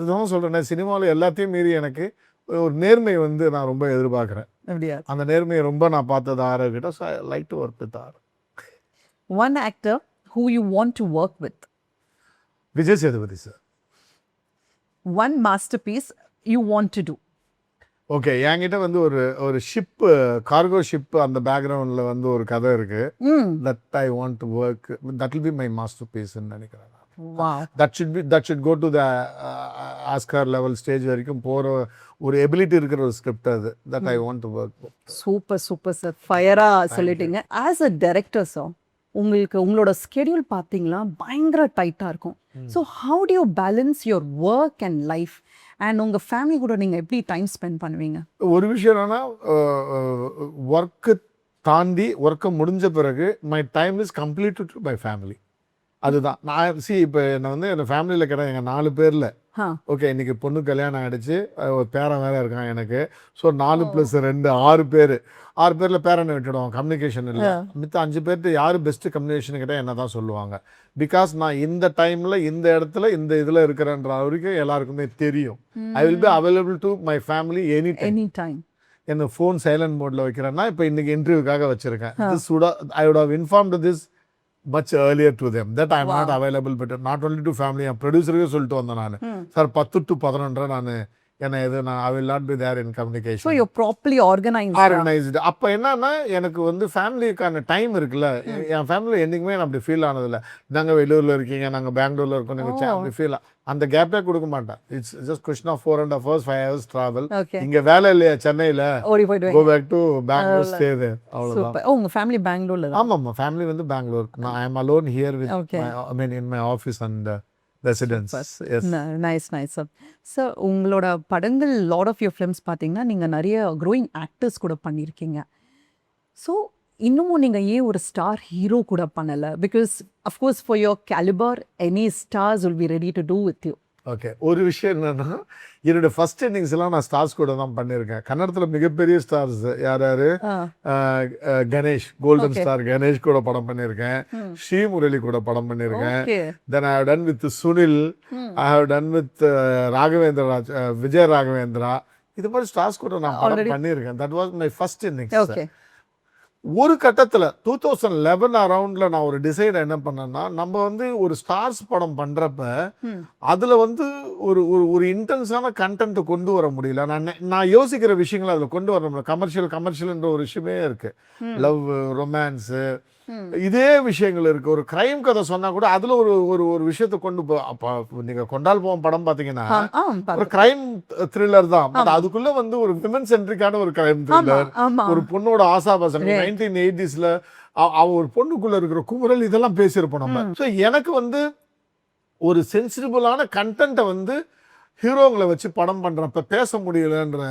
எதுவும் சொல்கிறேன், சினிமாவில் எல்லாத்தையும் மீறி எனக்கு ஒரு நேர்மை வந்து நான் ரொம்ப எதிர்பார்க்குறேன். அப்படியா? அந்த நேர்மையை ரொம்ப நான் பார்த்தது ஆரவ் கிட்ட. So I like to work with Aarav. One actor who you want to work with. Vijay Sethupathi sir. One masterpiece you want to do. Okay, என்கிட்ட வந்து ஒரு ஷிப்பு, கார்கோ ஷிப்பு, அந்த பேக்ரவுண்டில் வந்து ஒரு கதை இருக்குது. That I want to work, that will be my master பீஸ்ன்னு நினைக்கிறேன். That should go to the Oscar level stage வரைக்கும் போகிற ஒரு எபிலிட்டி இருக்கிற ஒரு ஸ்கிரிப்ட் அது. That I want to work. Super super sir, ஃபயராக சொல்லிட்டீங்க. ஆஸ் அ டைரக்டர் சார், உங்களோட ஸ்கெடியூல் பார்த்தீங்களா பயங்கர டைட்டாக இருக்கும். So how do you balance your work and life and உங்கள் ஃபேமிலி கூட நீங்கள் எப்படி டைம் ஸ்பெண்ட் பண்ணுவீங்க? ஒரு விஷயம் என்னன்னா, ஒர்க்கு தாண்டி ஒர்க்கை முடிஞ்ச பிறகு my time is completed to my family. அதுதான் நான் இப்போ என்னை வந்து என் ஃபேமிலியில் கிடையாது, எங்கள் 4 பேரில். ஓகே, இன்னைக்கு பொண்ணு கல்யாணம் ஆகிடுச்சு, ஒரு பேரன் வேறு இருக்கான் எனக்கு. ஸோ 4 + 2 6 பேர். 6 பேரில் பேரனை விட்டுடுவோம், கம்யூனிகேஷன் இல்லை. மித்த 5 பேர்ட்டு யார் பெஸ்ட்டு கம்யூனிகேஷன் கிட்ட என்ன தான் சொல்லுவாங்க. பிகாஸ் நான் இந்த டைமில் இந்த இடத்துல இந்த இதில் இருக்கிறேன்ற வரைக்கும் எல்லாருக்குமே தெரியும். I will be available to my family any time. என்ன ஃபோன் சைலண்ட் மோட்ல வைக்கிறேன்னா இப்போ இன்னைக்கு இன்டர்வியூக்காக வச்சிருக்கேன். This would I would have informed this much earlier to them that I am not available, but not only to family, என் ப்ரொடியூசருக்கே சொல்லிட்டு வந்தேன் நான், sir 10 to 11 நான் என்ன எது நான் I will not be there in communication. So you properly organised. அப்போ என்னன்னா எனக்கு வந்து ஃபேமிலிக்கான டைம் இருக்குல்ல, என் ஃபேமிலி என்றைக்குமே நான் அப்படி ஃபீல் ஆனதில்லை. நாங்கள் வெளியூரில் இருக்கீங்க, நாங்கள் பெங்களூரில் இருக்கோம், நீங்கள் அப்படி ஃபீல் அந்த கேப்பே கொடுக்க மாட்டேன். It's just question of 4.5 hours 5 hours travel. இங்கே வேலை இல்லையா சென்னையில், go back to Bangalore, stay there, அவ்வளோதான். உங்க ஃபேமிலி பெங்களூர்ல? ஆமாம், ஃபேமிலி வந்து பெங்களூர். நான் I am alone here with I mean in my office and residence. Nice nice. So உங்களோட படங்கள் லாட் ஆஃப் யுவர் ஃபிலிம்ஸ் பார்த்தீங்கன்னா நீங்கள் நிறைய க்ரோயிங் ஆக்டர்ஸ் கூட பண்ணியிருக்கீங்க. ஸோ இன்னமும் நீங்கள் ஏன் ஒரு ஸ்டார் ஹீரோ கூட பண்ணலை? Because of course for your calibre any stars will be ready to do with you. Okay, ஒரு விஷயம் என்னன்னா, என்னோட ஃபர்ஸ்ட் இன்னிங்ஸ்லாம் நான் ஸ்டார்ஸ் கூட தான் பண்ணியிருக்கேன். கன்னடத்தில் மிகப்பெரிய ஸ்டார்ஸ் யார் யார்? கணேஷ், கோல்டன் ஸ்டார் கணேஷ் கூட படம் பண்ணியிருக்கேன். ஸ்ரீமுரளி கூட படம் பண்ணியிருக்கேன். Then I have done with Sunil, I have done with Raghavendra, Vijay Raghavendra. இது மாதிரி ஸ்டார்ஸ் கூட நான் படம் பண்ணியிருக்கேன். That was my first innings. ஒரு கட்டத்தில் 2011 அரௌண்டில் நான் ஒரு டிசைட் என்ன பண்ணேன்னா, நம்ம வந்து ஒரு ஸ்டார்ஸ் படம் பண்ணுறப்ப அதில் வந்து ஒரு ஒரு இன்டென்ஸான கண்டென்ட்டை கொண்டு வர முடியல. நான் யோசிக்கிற விஷயங்களை அதில் கொண்டு வர முடியல. கமர்ஷியல்ன்ற ஒரு விஷயமே இருக்குது. லவ், ரொமான்ஸு, இதே விஷயங்கள் இருக்குது. ஒரு கிரைம் கதை சொன்னால் கூட அதில் ஒரு ஒரு ஒரு விஷயத்தை கொண்டு அப்போ நீங்கள் கொண்டால் போவோம் படம் பார்த்தீங்கன்னா ஒரு கிரைம் த்ரில்லர் தான். பட் அதுக்குள்ளே வந்து ஒரு விமன் சென்ட்ரிக்கான ஒரு கிரைம் த்ரில்லர், ஒரு பொண்ணோட ஆசாபாசம் 1980s அவ ஒரு பொண்ணுக்குள்ளே இருக்கிற குமுறல், இதெல்லாம் பேசியிருப்போம் நம்ம. ஸோ எனக்கு வந்து ஒரு சென்சிட்டிபிளான கண்டென்ட்டை வந்து ஹீரோங்களை வச்சு படம் பண்ணுறப்ப பேச முடியலன்ற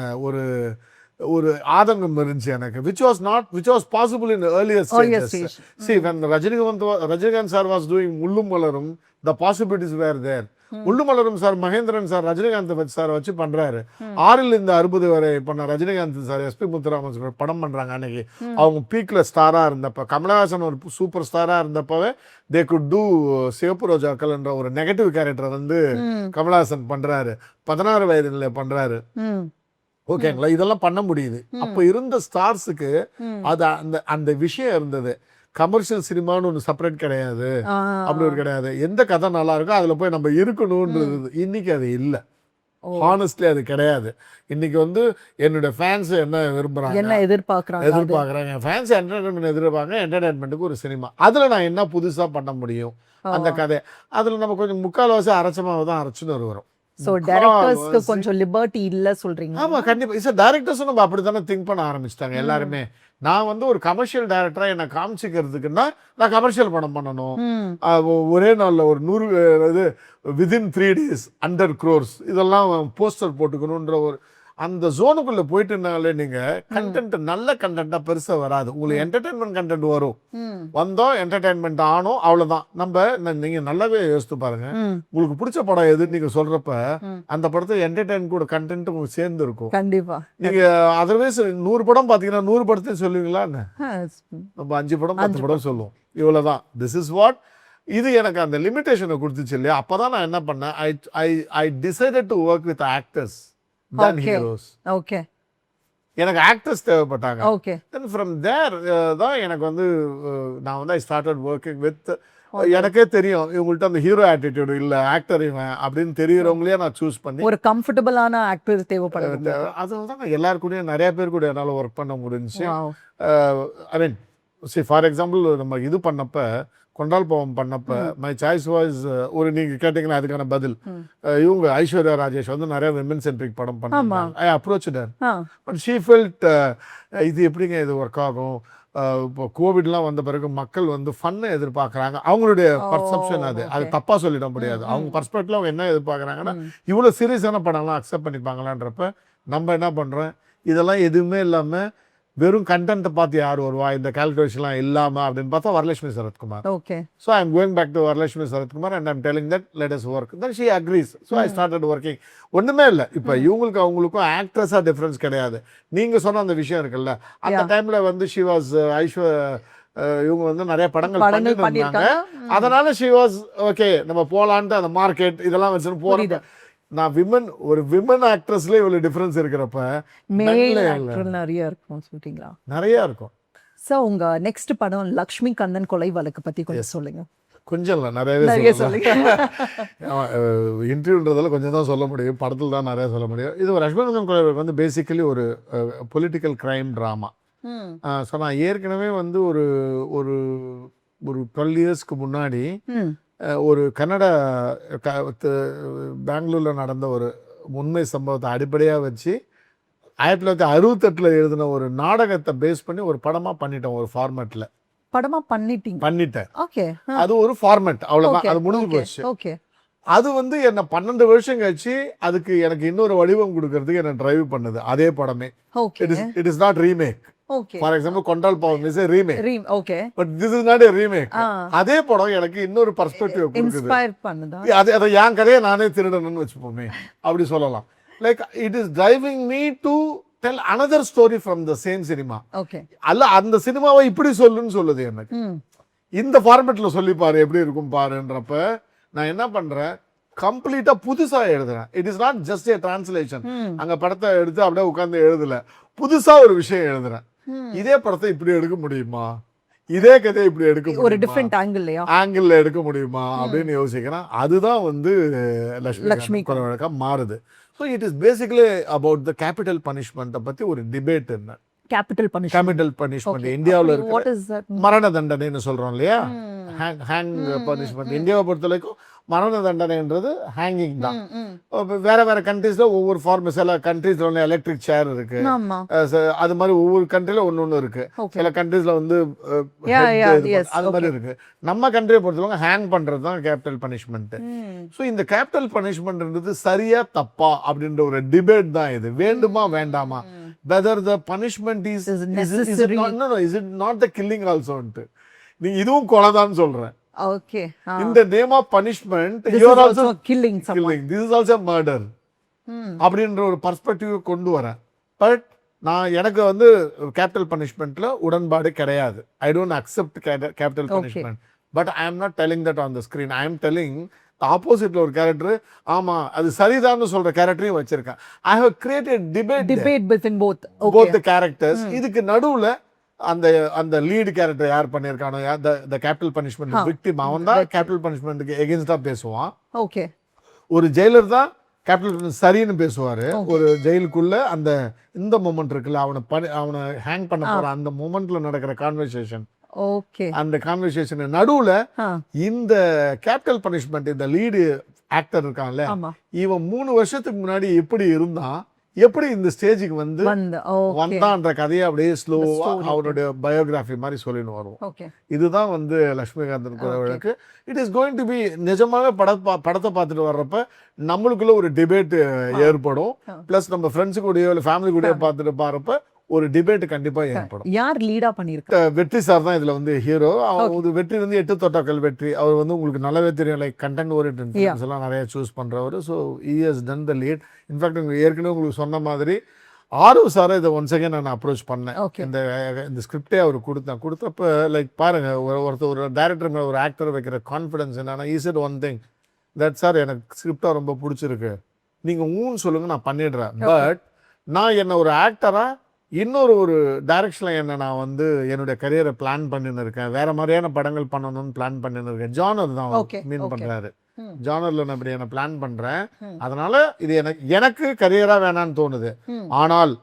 ஒரு ஆதங்கம் இருந்துச்சு எனக்கு, which was possible in the earlier stages. See, when Rajinikanth sir was doing Mullum Malarum, the possibilities were there. Mullum Malarum sir Mahendran sir Rajinikanth sir வச்சு பண்றாரு. 6 இந்த 60 வரை பண்ண Rajinikanth sir, SP Muthuraman sir படம் பண்றாங்க. அன்னைக்கு அவங்க பீக்ல ஸ்டாரா இருந்தப்ப, கமலஹாசன் ஒரு சூப்பர் ஸ்டாரா இருந்தப்பவே they could do சிவப்பு ரோஜாக்கள் என்ற ஒரு நெகட்டிவ் கேரக்டர் வந்து கமலஹாசன் பண்றாரு. 16 வயதுல பண்றாரு. ஓகேங்களா, இதெல்லாம் பண்ண முடியுது. அப்போ இருந்த ஸ்டார்ஸுக்கு அது அந்த விஷயம் இருந்தது. கமர்ஷியல் சினிமான்னு ஒன்று செப்பரேட் கிடையாது, அப்படி ஒரு கிடையாது. எந்த கதை நல்லா இருக்கோ அதில் போய் நம்ம இருக்கணும்ன்றது. இன்னைக்கு அது இல்லை, ஹானஸ்ட்லி அது கிடையாது. இன்னைக்கு வந்து என்னோட ஃபேன்ஸ் என்ன விரும்புறாங்க, என்ன எதிர்பார்க்குறாங்க, என் ஃபேன்ஸ் என்டர்டைன்மெண்ட் எதிர்பார்க்குறாங்க. என்டர்டைன்மெண்ட்டுக்கு ஒரு சினிமா, அதில் நான் என்ன புதுசாக பண்ண முடியும் அந்த கதை. அதில் நம்ம கொஞ்சம் முக்கால்வாசி அரைச்சமாக தான் அரைச்சுன்னு வரும். ஸோ டைரக்டர்ஸ்க்கு கொஞ்சம் லிபர்ட்டி இல்லை சொல்றீங்க? ஆமாம், கண்டிப்பாக. சார் டைரக்டர்ஸும் நம்ம அப்படி தானே திங்க் பண்ண ஆரம்பிச்சிட்டாங்க எல்லாருமே. நான் வந்து ஒரு கமர்ஷியல் டைரக்டரா என்னை காமிச்சிக்கிறதுக்குன்னா நான் கமர்ஷியல் படம் பண்ணணும், ஒரே நாளில் ஒரு 100 இது வித்தின் 3 days 100 crores இதெல்லாம் போஸ்டர் போட்டுக்கணுன்ற ஒரு அந்த ஜோனுக்குள்ள போயிட்டுனாலே நீங்க கண்டென்ட் நல்ல கண்டென்ட்டா பெருசா வராது. உங்களுக்கு என்டர்டைன்மெண்ட் கண்டென்ட் வரும், வந்தோம் என்டர்டைன்மெண்ட் ஆனோம், அவ்வளவுதான். நீங்க நல்லாவே யோசித்து பாருங்க, உங்களுக்கு பிடிச்ச படம் எது நீங்க சொல்றப்ப அந்த படத்தை என்டர்டைன் கூட கண்டென்ட் உங்களுக்கு சேர்ந்து இருக்கும். கண்டிப்பா. நீங்க அதர்வைஸ் 100 படம் பாத்தீங்கன்னா 100 படத்தையும் சொல்லுவீங்களா? நம்ம 5 படம் 10 படம் சொல்லுவோம், இவ்வளவுதான். This is what. இது எனக்கு அந்த லிமிடேஷனை கொடுத்துச்சு இல்லையா? அப்பதான் நான் என்ன பண்ணேன், I decided to work with actors than heroes. Okay. எனக்கு actors தேவைப்பட்டாங்க. Okay. Then from there தான் எனக்கு வந்து நான் வந்து I started working with எனக்கே தெரியும் இவங்கள்ட்ட அந்த ஹீரோ ஆட்டிடியூட் இல்லை, ஆக்டர் இவன் அப்படின்னு தெரியுறவங்களே நான் சூஸ் பண்ணி ஒரு கம்ஃபர்டபுளான ஆக்டர் தேவைப்படுது. அதனால தான் எல்லாரு கூடயும் நிறைய பேர் கூட என்னால் ஒர்க் பண்ண முடிஞ்சுச்சு. ஐ மீன் ஃபார் எக்ஸாம்பிள் நம்ம இது பண்ணப்ப கொண்டால் பாவம் பண்ணப்ப மை சாய்ஸ் வாஸ் ஒரு நீங்க கேட்டீங்கன்னா அதுக்கான பதில் இவங்க ஐஸ்வர்யா ராஜேஷ் வந்து நிறைய விமன் சென்ட்ரிக் படம் பண்ணாங்க. I approached her but she felt இது எப்படிங்க இது ஒர்க் ஆகும், இப்போ கோவிட்லாம் வந்த பிறகு மக்கள் வந்து ஃபன்னை எதிர்பார்க்குறாங்க, அவங்களுடைய பர்செப்ஷன் அது தப்பாக சொல்லிட முடியாது. அவங்க பர்ஸ்பெக்டிவ்ல அவங்க என்ன எதிர்பார்க்குறாங்கன்னா இவ்வளோ சீரியஸான படம்லாம் அக்செப்ட் பண்ணிப்பாங்களான்றப்ப நம்ம என்ன பண்ணுறோம், இதெல்லாம் எதுவுமே இல்லாமல் வெறும் கண்டென்ட்டை பார்த்து யார் வருவா, இந்த கால்குலேஷன்லாம் இல்லாமல் அப்படின்னு பார்த்தா Varalakshmi Sarathkumar. Okay. So I am going back to Varalakshmi Sarathkumar and I'm telling that let us work. Then she agrees. So I started working. ஒன்றுமே இல்லை, இப்போ இவங்களுக்கு அவங்களுக்கும் ஆக்ட்ரஸாக டிஃப்ரென்ஸ் கிடையாது. நீங்கள் சொன்ன அந்த விஷயம் இருக்குல்ல, அந்த டைமில் வந்து ஷி வாஸ் இவங்க வந்து நிறைய படங்கள் பண்ணியிருந்தாங்க. அதனால ஷி வாஸ் ஓகே நம்ம போகலான்ட்டு அந்த மார்க்கெட் இதெல்லாம் வச்சுன்னு போகிறோம். நான் ஒரு விமன் ஆக்ட்ரஸ்ல இவ்வளவு டிஃபரன்ஸ் இருக்கிறப்ப மேல் ஆக்டர் நிறைய இருக்கும் சொல்றீங்களா? நிறைய இருக்கும். ஸோ உங்க நெக்ஸ்ட் படம் லக்ஷ்மி கந்தன் கொலை வழக்கு பத்தி கொஞ்சம் சொல்லுங்க. கொஞ்சம் இல்லை, நிறையவே சொல்லுங்க. இன்டர்வியூன்றதால கொஞ்சம் தான் சொல்ல முடியும், படத்தில் தான் நிறைய சொல்ல முடியும். இது ஒரு லக்ஷ்மி கந்தன் கொலை வழக்கு வந்து பேசிக்கலி ஒரு பொலிட்டிக்கல் கிரைம் ட்ராமா. ஸோ நான் ஏற்கனவே வந்து ஒரு ஒரு ஒரு 12 இயர்ஸ்க்கு முன்னாடி ஒரு கன்னடா பெங்களூரில் நடந்த ஒரு உண்மை சம்பவத்தை அடிப்படையாக வச்சு 1968 எழுதின ஒரு நாடகத்தை பேஸ் பண்ணி ஒரு படமாக பண்ணிட்டோம். ஒரு ஃபார்மேட்டில் படமா பண்ணிட்டேன். ஓகே, அது ஒரு ஃபார்மேட், அவ்வளோதான், அது முடிஞ்சு போச்சு. ஓகே, அது வந்து என்ன 12 வருஷம் கழிச்சு அதுக்கு எனக்கு இன்னொரு வடிவம் கொடுக்கறதுக்கு என்ன டிரைவ் பண்ணுது அதே படமே. It is not remake. For example கொண்டால் பாவம் is a remake. Okay, but this is not a remake. அதே படம் எனக்கு இன்னொரு பெர்ஸ்பெக்டிவ் கொடுக்குது. இன்ஸ்பயர் பண்ணுதா? அது என் கதையை நானே திருடணும்னு வச்சுப்போமே, அப்படி சொல்லலாம். Like it is driving me to tell another story from the same cinema. Okay, அல்ல அந்த சினிமாவை இப்படி சொல்லுன்னு சொல்லுது எனக்கு. இந்த ஃபார்மேட்ல சொல்லி பாரு எப்படி இருக்கும் பாருன்றப்ப நான் என்ன பண்றேன், கம்ப்ளீட்டா புதுசா எழுதுறேன். It is not just A translation. அங்க படத்தை எடுத்து அப்படியே உட்கார்ந்து எழுதல, புதுசா ஒரு விஷயம் எழுதுறேன். இதே படத்தை இப்படி எடுக்க முடியுமா, இதே கதையை இப்படி எடுக்க முடியுமா, ஒரு டிஃபரெண்ட் ஆங்கிள் எடுக்க முடியுமா அப்படின்னு யோசிக்கிறேன். அதுதான் வந்து லக்ஷ்மி கொலை வழக்கம் மாறுது. So it is basically about the capital பனிஷ்மெண்ட்டை பற்றி ஒரு டிபேட். என்ன கேபிட்டல் பனிஷ்மெண்ட் இந்தியாவில் இருக்கு, மரண தண்டனைன்னு சொல்றோம் இல்லையா, ஹேங் பனிஷ்மெண்ட். இந்தியாவை பொறுத்த வரைக்கும் மரண தண்டனைன்றது ஹேங்கிங் தான். வேற வேற கண்ட்ரீஸ்ல ஒவ்வொரு ஃபார்ம், சில கண்ட்ரீஸ்ல எலக்ட்ரிக் சேர் இருக்கு, அது மாதிரி ஒவ்வொரு கண்ட்ரில ஒன்னு இருக்கு. சில கண்ட்ரீஸ்ல வந்து அது மாதிரி இருக்கு. நம்ம கண்ட்ரியை பொறுத்தவரைக்கும் ஹேங் பண்றது தான் கேபிட்டல் பனிஷ்மெண்ட். ஸோ இந்த கேபிட்டல் பனிஷ்மெண்ட்ன்றது சரியா தப்பா அப்படின்ற ஒரு டிபேட் தான் இது. வேண்டுமா வேண்டாமா, whether the punishment is it not the killing also ன்ட்டு நீ இதுவும் கொலைதான் சொல்றேன். Okay, in the name of punishment you are also killing this is also murder அப்படின்ற ஒரு பெர்ஸ்பெக்டிவ் கொண்டு வரேன். பட் நான் எனக்கு வந்து கேபிட்டல் பனிஷ்மெண்ட்ல உடன்பாடு கிடையாது. I don't accept capital punishment. But I am not telling that on the screen. I am telling ஆப்போசிட்ல ஒரு கேரக்டர் ஆமா அது சரிதான் சொல்ற கேரக்டரையும் வச்சிருக்கேன். I have created debate between both the characters. இதுக்கு நடுவுல அந்த அந்த லீட் கேரக்டர் யார் பண்ணிருக்கானோ, the capital punishment victim, அவன் தான் கேபிட்டல் பனிஷ்மெண்ட்க்கு எகென்ஸ்டா பேசுவான். ஓகே, ஒரு ஜெயிலர் தான் கேபிட்டல் சரின்னு பேசுவாரு. ஒரு ஜெயிலுக்குள்ள அந்த இந்த மொமெண்ட் இருக்குல்ல, அவனை ஹேங் பண்ண போற அந்த மொமெண்ட்ல நடக்கிற கான்வர்சேஷன், ஓகே, அந்த கான்வர்சேஷன் நடுவுல இந்த கேபிட்டல் பனிஷ்மெண்ட் இந்த லீடு ஆக்டர் இருக்கான்ல, இவன் 3 வருஷத்துக்கு முன்னாடி எப்படி இருந்தான், எப்படி இந்த ஸ்டேஜுக்கு வந்து வந்தான்ற கதையை அப்படியே ஸ்லோவா அவனுடைய பயோகிராஃபி மாதிரி சொல்லின்னு வருவோம். இதுதான் வந்து லட்சுமிகாந்தன் கொலை வழக்கு. It is going to be நிஜமாக படத்தை பார்த்துட்டு வர்றப்ப நம்மளுக்குள்ள ஒரு டிபேட் ஏற்படும். பிளஸ் நம்ம ஃப்ரெண்ட்ஸு கூடயோ இல்லை ஃபேமிலி கூடயோ பார்த்துட்டு பாருப்ப ஒரு டிபேட் கண்டிப்பா ஏற்படும். யார் லீடா பண்ணிருக்க? வெற்றி சார் தான் இதுல வந்து ஹீரோ. வெற்றி வந்து 8 தொட்டாக்கள் வெற்றி. அவர் வந்து உங்களுக்கு நல்லாவே தெரியும், லைக் கண்டென்ட் ஓரியன்டட் ஃபிலிம்ஸ் எல்லாம் நிறைய சூஸ் பண்றவர். So he has done the lead. In fact ஏற்கனவே உங்களுக்கு சொன்ன மாதிரி ஆர்வ சாரை இதை ஒன்ஸ் அகேன் நான் அப்ரோச் பண்ணேன். இந்த ஸ்கிரிப்டே அவர் கொடுத்தப்ப லைக் பாருங்க, ஒரு டைரக்டர் மேல ஒரு ஆக்டர் வைக்கிற கான்ஃபிடன்ஸ் என்னன்னா, he said one thing, that sir எனக்கு ஸ்கிரிப்டா ரொம்ப பிடிச்சிருக்கு, நீங்க ஊன்னு சொல்லுங்க நான் பண்ணிடுறேன். பட் நான் என்ன ஒரு ஆக்டரா இன்னொரு டைரக்ஷனில் என்ன நான் வந்து என்னுடைய கரியரை பிளான் பண்ணின்னு இருக்கேன், வேற மாதிரியான படங்கள் பண்ணணும்னு பிளான் பண்ணின்னு இருக்கேன். ஜானர் தான் மீன் பண்றாரு. ஜானர்ல நான் இப்படி என்ன பிளான் பண்றேன், அதனால இது எனக்கு கரியரா வேணான்னு தோணுது. ஆனால்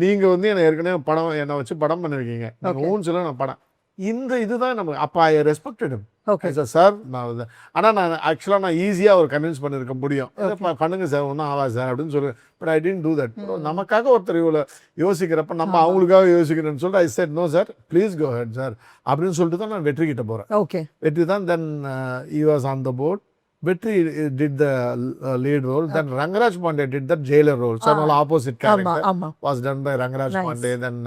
நீங்க வந்து என்ன ஏற்கனவே என்னை வச்சு படம் பண்ணிருக்கீங்க, ஊன்னு சொல்ல நான் படம் இதுதான் நம்ம அப்ப ஐ ரெஸ்பெக்டட் சார். ஆனால் நான் ஆக்சுவலாக நான் ஈஸியாக ஒரு கன்வின்ஸ் பண்ணியிருக்க முடியும், பண்ணுங்க சார் ஒன்றும் ஆகாது சார் அப்படின்னு சொல்லி. But I tend to that. நமக்காக ஒருத்தர் இவ்வளோ யோசிக்கிறப்ப நம்ம அவங்களுக்காக யோசிக்கிறேன்னு சொல்லிட்டு I said no sir please go head sir அப்படின்னு சொல்லிட்டு தான் நான் வெற்றி கிட்ட போகிறேன். வெற்றி தான் தென் he was on the board. Vetri did the lead role. Then Rangaraj Pandey did the jailer role. So all opposite character was done by Rangaraj Pandey. Then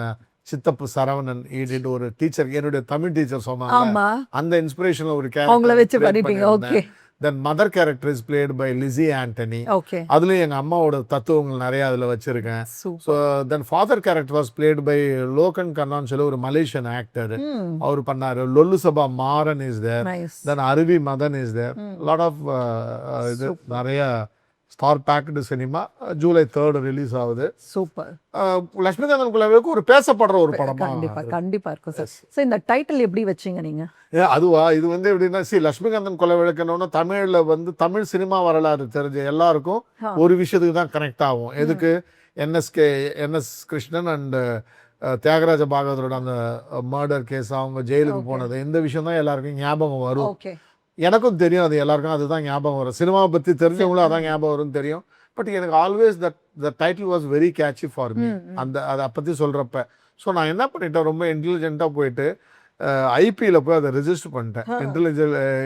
சித்தப்பு சரவணன் ஈடிட் ஒரு டீச்சர், என்னுடைய தமிழ் டீச்சர் சொன்னாங்க, அந்த இன்ஸ்பிரேஷன்ல ஒரு character. Then mother character is played by Lissy Antony. அதுலயும் எங்க அம்மாவோட தத்துவங்கள் நிறைய அதுல வச்சிருக்கேன். So then father character was played by Logan கண்ணான்னு சொல்லி ஒரு மலேசியன் ஆக்டர், அவர் பண்ணாரு. லொல்லு சபா Maran is there. Then Aruvi Madhan is there. Lot of இது நிறைய star packed cinema. July 3 release ஆகுது. சூப்பர். லட்சுமிகாந்தன் குலவிளக்கு ஒரு பேசப்படுற ஒரு படமா. கண்டிப்பா இருக்கும் சார். ஸோ இந்த டைட்டில் எப்படி வச்சீங்க நீங்க? அதுவா, இது வந்து எப்படின்னா, லட்சுமிகாந்தன் குலவிளக்குன்னு தமிழ்ல வந்து தமிழ் சினிமா வரலாறு தெரிஞ்ச எல்லாருக்கும் ஒரு விஷயத்துக்கு தான் கனெக்ட் ஆகும். எதுக்கு? என்எஸ் கிருஷ்ணன் அண்ட் தியாகராஜ பாகவதரோட அந்த மர்டர் கேஸ், அவங்க ஜெயிலுக்கு போனது, இந்த விஷயம் தான் எல்லாருக்கும் ஞாபகம் வரும். எனக்கும் தெரியும், அது எல்லாருக்கும் அதுதான் ஞாபகம் வரும். சினிமாவை பற்றி தெரிஞ்சவங்களும் அதான் ஞாபகம் வரும்னு தெரியும். பட் எனக்கு always the title was very catchy for me. அதை பற்றி சொல்கிறப்ப நான் என்ன பண்ணிட்டேன், ரொம்ப இன்டெலிஜென்ட்டாக போயிட்டு ஐபியில் போய் அதை ரெஜிஸ்டர் பண்ணிட்டேன்.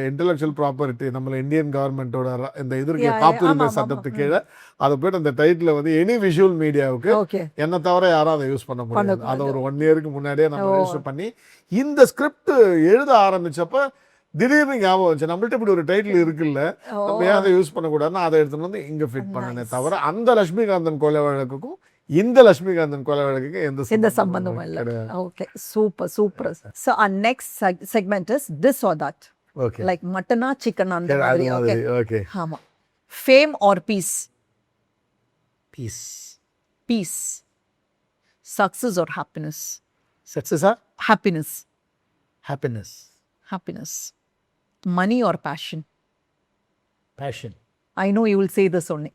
இன்டெலெக்சுவல் ப்ராப்பர்ட்டி நம்மள இந்தியன் கவர்மெண்ட்டோட இந்த இதற்கு காப்புரிமை சட்டத்துக்கு கீழே அதை போய்ட்டு அந்த டைட்டில் வந்து எனி விஷுவல் மீடியாவுக்கு என்ன தவிர யாரும் அதை யூஸ் பண்ண முடியாது. அதை ஒரு 1 இயருக்கு முன்னாடியே நம்ம ரெஜிஸ்டர் பண்ணி இந்த ஸ்கிரிப்ட் எழுத ஆரம்பிச்சப்ப திடீர்னு ஞாபகம் வந்துச்சு, நம்மள்ட்ட இப்படி ஒரு டைட்டில் இருக்குல்ல, நம்ம ஏன் அதை யூஸ் பண்ணக்கூடாதுன்னு அதை எடுத்துட்டு வந்து இங்கே ஃபிட் பண்ணனே தவிர அந்த லட்சுமிகாந்தன் கொலை வழக்குக்கும் இந்த லட்சுமிகாந்தன் கொலை வழக்குக்கு எந்த சம்பந்தமும் இல்லை. Okay, super super. So our next segment is this or that. Okay. Like மட்டனா சிக்கன் அந்த மாதிரி. Okay. ஆமா. Fame or peace? Peace. Peace. Success or happiness? Success or happiness? Happiness. Happiness. Money or passion? Passion. I know you will say this only.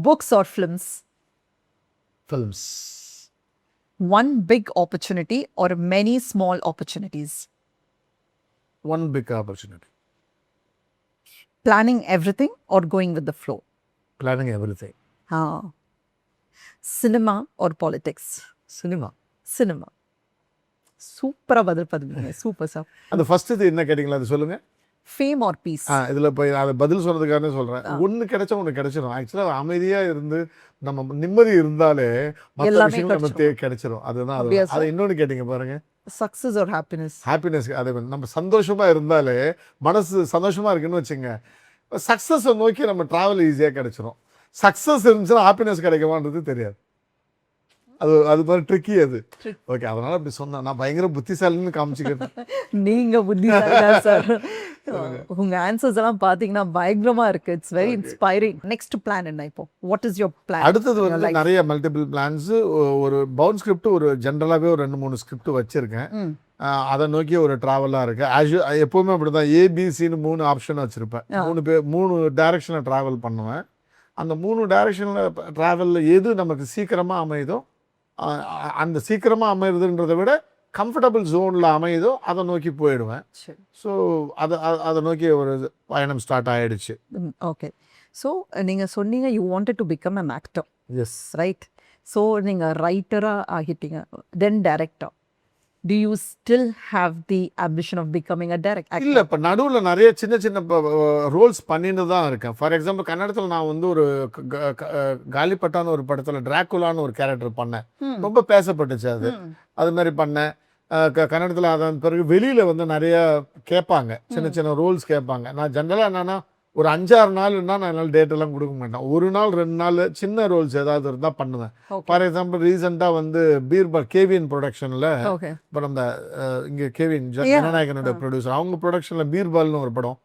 Books or films? Films. One big opportunity or many small opportunities? One big opportunity. Planning everything or going with the flow? Planning everything. Cinema or politics? Cinema. Cinema. சூப்பராக பதில் பண்ணுவீங்க. Super sir. அந்த first இது என்ன கேட்டிங்களா, அது சொல்லுங்க. Fame or peace? இதில் போய் அதை பதில் சொல்கிறதுக்காக சொல்கிறேன். ஒன்று கிடைச்சா ஒன்று கிடைச்சிடும். ஆக்சுவலாக அமைதியாக இருந்து நம்ம நிம்மதி இருந்தாலே மற்ற விஷயங்கள் நமக்கு கிடைச்சிடும். அதுதான் அதை இன்னொன்று கேட்டிங்க பாருங்க. Success are happiness? ஹாப்பினஸ். அதே நம்ம சந்தோஷமாக இருந்தாலே, மனசு சந்தோஷமாக இருக்குன்னு வச்சுங்க, சக்ஸஸை நோக்கி நம்ம ட்ராவல் ஈஸியாக கிடைச்சிடும். சக்ஸஸ் இருந்துச்சுன்னா ஹாப்பினஸ் கிடைக்குமான்றது தெரியாது. அது மாதிரி ட்ரிக்கி அது. ஓகே, அதனால அப்படி சொன்னேன். நான் பயங்கர புத்திசாலின்னு காமிச்சிக்கிட்டேன். நீங்க புத்திசாலி சார். உங்க ஆன்சர்ஸ் எல்லாம் பாத்தீங்கன்னா பயங்கரமா இருக்கு. It's very inspiring. Next plan என்ன இப்போ? What is your plan? அடுத்தது வந்து நிறைய மல்டிபிள் பிளான்ஸ். ஒரு பவுண்ட் ஸ்கிரிப்ட், ஒரு ஜென்ரலாகவே ஒரு 2-3 ஸ்கிரிப்ட் வச்சிருக்கேன். அதை நோக்கி ஒரு ட்ராவலாக இருக்கு. எப்பவுமே அப்படிதான் ஏபிசின்னு 3 ஆப்ஷன் வச்சிருப்பேன். 3 டைரக்ஷனில் ட்ராவல் பண்ணுவேன். அந்த 3 டைரக்ஷனில் ட்ராவலில் எது நமக்கு சீக்கிரமாக அமையுதோ, அந்த சீக்கிரமாக அமையுதுன்றதை விட கம்ஃபர்டபுள் ஜோனில் அமையுதோ அதை நோக்கி போயிடுவேன். ஸோ அதை நோக்கி ஒரு பயணம் ஸ்டார்ட் ஆகிடுச்சு. ஓகே. ஸோ நீங்கள் சொன்னீங்க you wanted to become an actor. Yes, right. So நீங்கள் ரைட்டராக ஆகிட்டீங்க, then director. Do you still have the ambition of becoming a director? இல்லை, இப்போ நடுவில் நிறைய சின்ன சின்ன ரோல்ஸ் பண்ணிட்டு தான் இருக்கேன். ஃபார் எக்ஸாம்பிள், கன்னடத்தில் நான் வந்து ஒரு காலிப்பட்டான ஒரு படத்தில் டிராக்குலான்னு ஒரு கேரக்டர் பண்ணேன். ரொம்ப பேசப்பட்டுச்சு அது மாதிரி பண்ணேன். கன்னடத்தில் அதன் பிறகு வெளியில் வந்து நிறைய கேட்பாங்க, சின்ன சின்ன ரோல்ஸ் கேட்பாங்க. நான் ஜென்ரலாக என்னன்னா ஒரு 5-6 நாள்னா நான் என்னால் டேட்டெல்லாம் கொடுக்க மாட்டேன். 1 நாள் 2 நாள் சின்ன ரோல்ஸ் ஏதாவது இருந்தால் பண்ணுவேன். ஃபார் எக்ஸாம்பிள், ரீசெண்டாக வந்து பீர்பால் கேவின் ப்ரொடக்ஷனில், இப்போ நம்ம இங்கே கேவின் ஜனநாயகனோட ப்ரொடியூசர், அவங்க ப்ரொடக்ஷனில் பீர்பால்னு ஒரு படம்,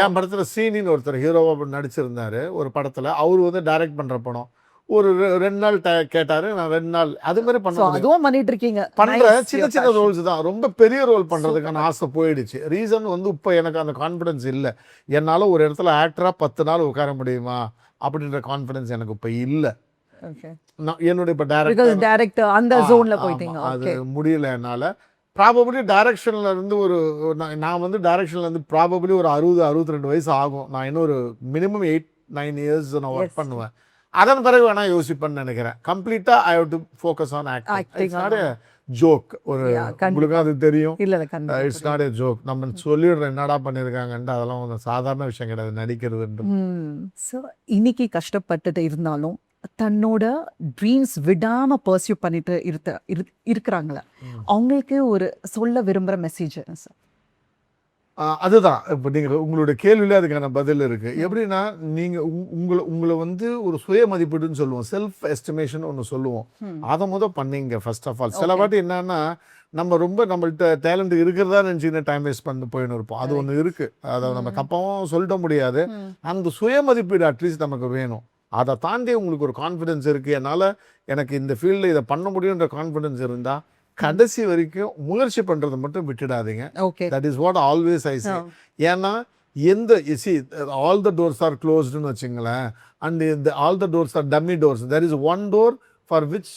என் படத்தில் சீனின்னு ஒருத்தர் ஹீரோவாக நடிச்சிருந்தாரு ஒரு படத்தில். அவர் வந்து டைரக்ட் பண்ணுற படம். ஒரு 2 நாள் கேட்டாரு, நான் 2 நாள் அது மாதிரி அதுவும் பண்ணிட்டு இருக்கீங்க. பண்றேன். சின்ன சின்ன ரோல்ஸ் தான். ரொம்ப பெரிய ரோல் பண்றதுக்கான ஆசை போயிடுச்சு. ரீசன் வந்து இப்போ எனக்கு அந்த கான்ஃபிடன்ஸ் இல்லை. என்னால ஒரு இடத்துல ஆக்டரா 10 நாள் உட்கார முடியுமா அப்படின்ற கான்ஃபிடன்ஸ் எனக்கு இப்போ இல்லை. என்னுடைய இப்போ டைரக்டர் அந்த ஜோன்ல போயிட்டீங்க. அது முடியல என்னால. ப்ராபபிளி டைரக்ஷன்ல இருந்து நான் வந்து டைரக்ஷன்ல இருந்து ப்ராபபிளி ஒரு 60-62 வயசு ஆகும். நான் இன்னும் ஒரு மினிமம் 8-9 இயர்ஸ் நான் ஒர்க் பண்ணுவேன். அதன் பிறகு வேணா யோசிப்பேன்னு நினைக்கிறேன். கம்ப்ளீட்டா I have to focus on acting. It's not a joke. உங்களுக்கு அது தெரியும். It's not a joke. நம்ம சொல்லிடுறோம் என்னடா பண்ணியிருக்காங்கன்ட்டு, அதெல்லாம் ஒரு சாதாரண விஷயம் கிடையாது நடிக்கிறதுன்ட்டு. ஸோ இன்னைக்கு கஷ்டப்பட்டுட்டு இருந்தாலும் தன்னோட ட்ரீம்ஸ் விடாம பர்சியூ பண்ணிட்டு இருக்கிறாங்களா, அவங்களுக்கு ஒரு சொல்ல விரும்புகிற மெசேஜ் என்ன சார்? அதுதான் இப்போ நீங்கள் உங்களுடைய கேள்வியில அதுக்கான பதில் இருக்கு. எப்படின்னா நீங்கள் உங்களை வந்து ஒரு சுய மதிப்பீடுன்னு சொல்லுவோம், செல்ஃப் எஸ்டிமேஷன் ஒன்று சொல்லுவோம். அதை பண்ணீங்க ஃபர்ஸ்ட் ஆஃப் ஆல். சில வாட்டி என்னன்னா நம்ம ரொம்ப நம்மள்ட்ட டேலண்ட் இருக்கிறதா நினச்சின்னு டைம் வேஸ்ட் பண்ணி போயின்னு இருப்போம். அது ஒன்று இருக்கு, அதை நம்ம தப்பாவும் சொல்லிட முடியாது. அந்த சுய மதிப்பீடு அட்லீஸ்ட் நமக்கு வேணும். அதை தாண்டி உங்களுக்கு ஒரு கான்ஃபிடென்ஸ் இருக்கு, என்னால் எனக்கு இந்த ஃபீல்டில் இதை பண்ண முடியுன்ற கான்ஃபிடென்ஸ் இருந்தால் கடைசி வரைக்கும் முயற்சி பண்றதை மட்டும் விட்டுடாதீங்க. That is what always I say. ஏன்னா ஆல் த டோர்ஸ் ஆர் க்ளோஸ்டுன்னு வச்சுங்களேன், and all the doors are dummy doors. There is one door for which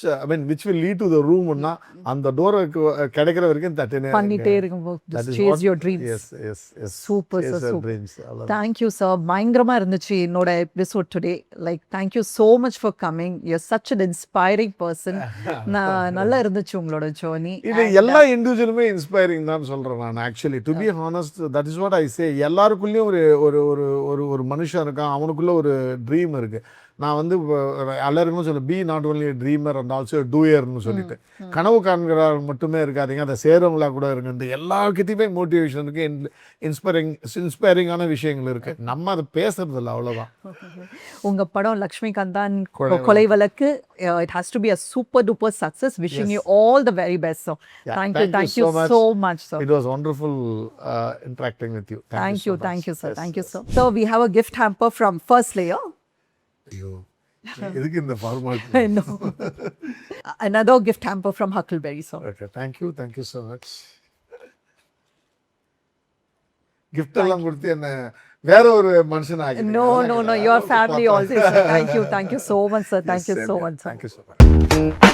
which will lead to the ரூம்னா அந்த டோரை கிடைக்கிற வரைக்கும் பண்ணிட்டே இருக்கும்போது chase your dreams. Super sir, super. Thank you sir. பயங்கரமா இருந்துச்சு என்னோட episode today. Like thank you so much for coming. You are such an inspiring person. நல்லா இருந்துச்சு உங்களோட ஜர்னி. இது எல்லா இண்டிவிஜுவலுமே இன்ஸ்பைரிங் தான் சொல்றேன் நான். Actually to be honest, that is what I say. எல்லாருக்குள்ளேயும் ஒரு ஒரு ஒரு ஒரு மனுஷன் இருக்கான், அவனுக்குள்ள ஒரு ட்ரீம் இருக்கு. நான் வந்து எல்லாருக்குமே சொல்ல be not only dreamer and also டூயர்னு சொல்லிட்டு, கனவு காண்கிறார் மட்டுமே இருக்காதீங்க, அதை சேரவங்களா கூட இருக்குன்ட்டு எல்லாருக்கிட்டையுமே மோட்டிவேஷன் இருக்கு, இன்ஸ்பைரிங்கான விஷயங்கள் இருக்கு. நம்ம அதை பேசுறது இல்லை, அவ்வளோதான். உங்க படம் லக்ஷ்மிகாந்தான் கொலை வழக்கு, it has to be a super duper success. Wishing you all the very best, sir. Thank you so much, sir. It was wonderful interacting with you. Thank you, sir. Thank you, sir. So we have a gift hamper from First Layer. எதுக்கு இந்த formality? No. Another gift hamper from Huckleberry, sir. Okay, thank you so much. gift எல்லாம் கொடுத்து என்ன வேற ஒரு மனுஷன் ஆகி. No, your family always. Thank you so much, sir. Thank you so much, sir. Thank you so much.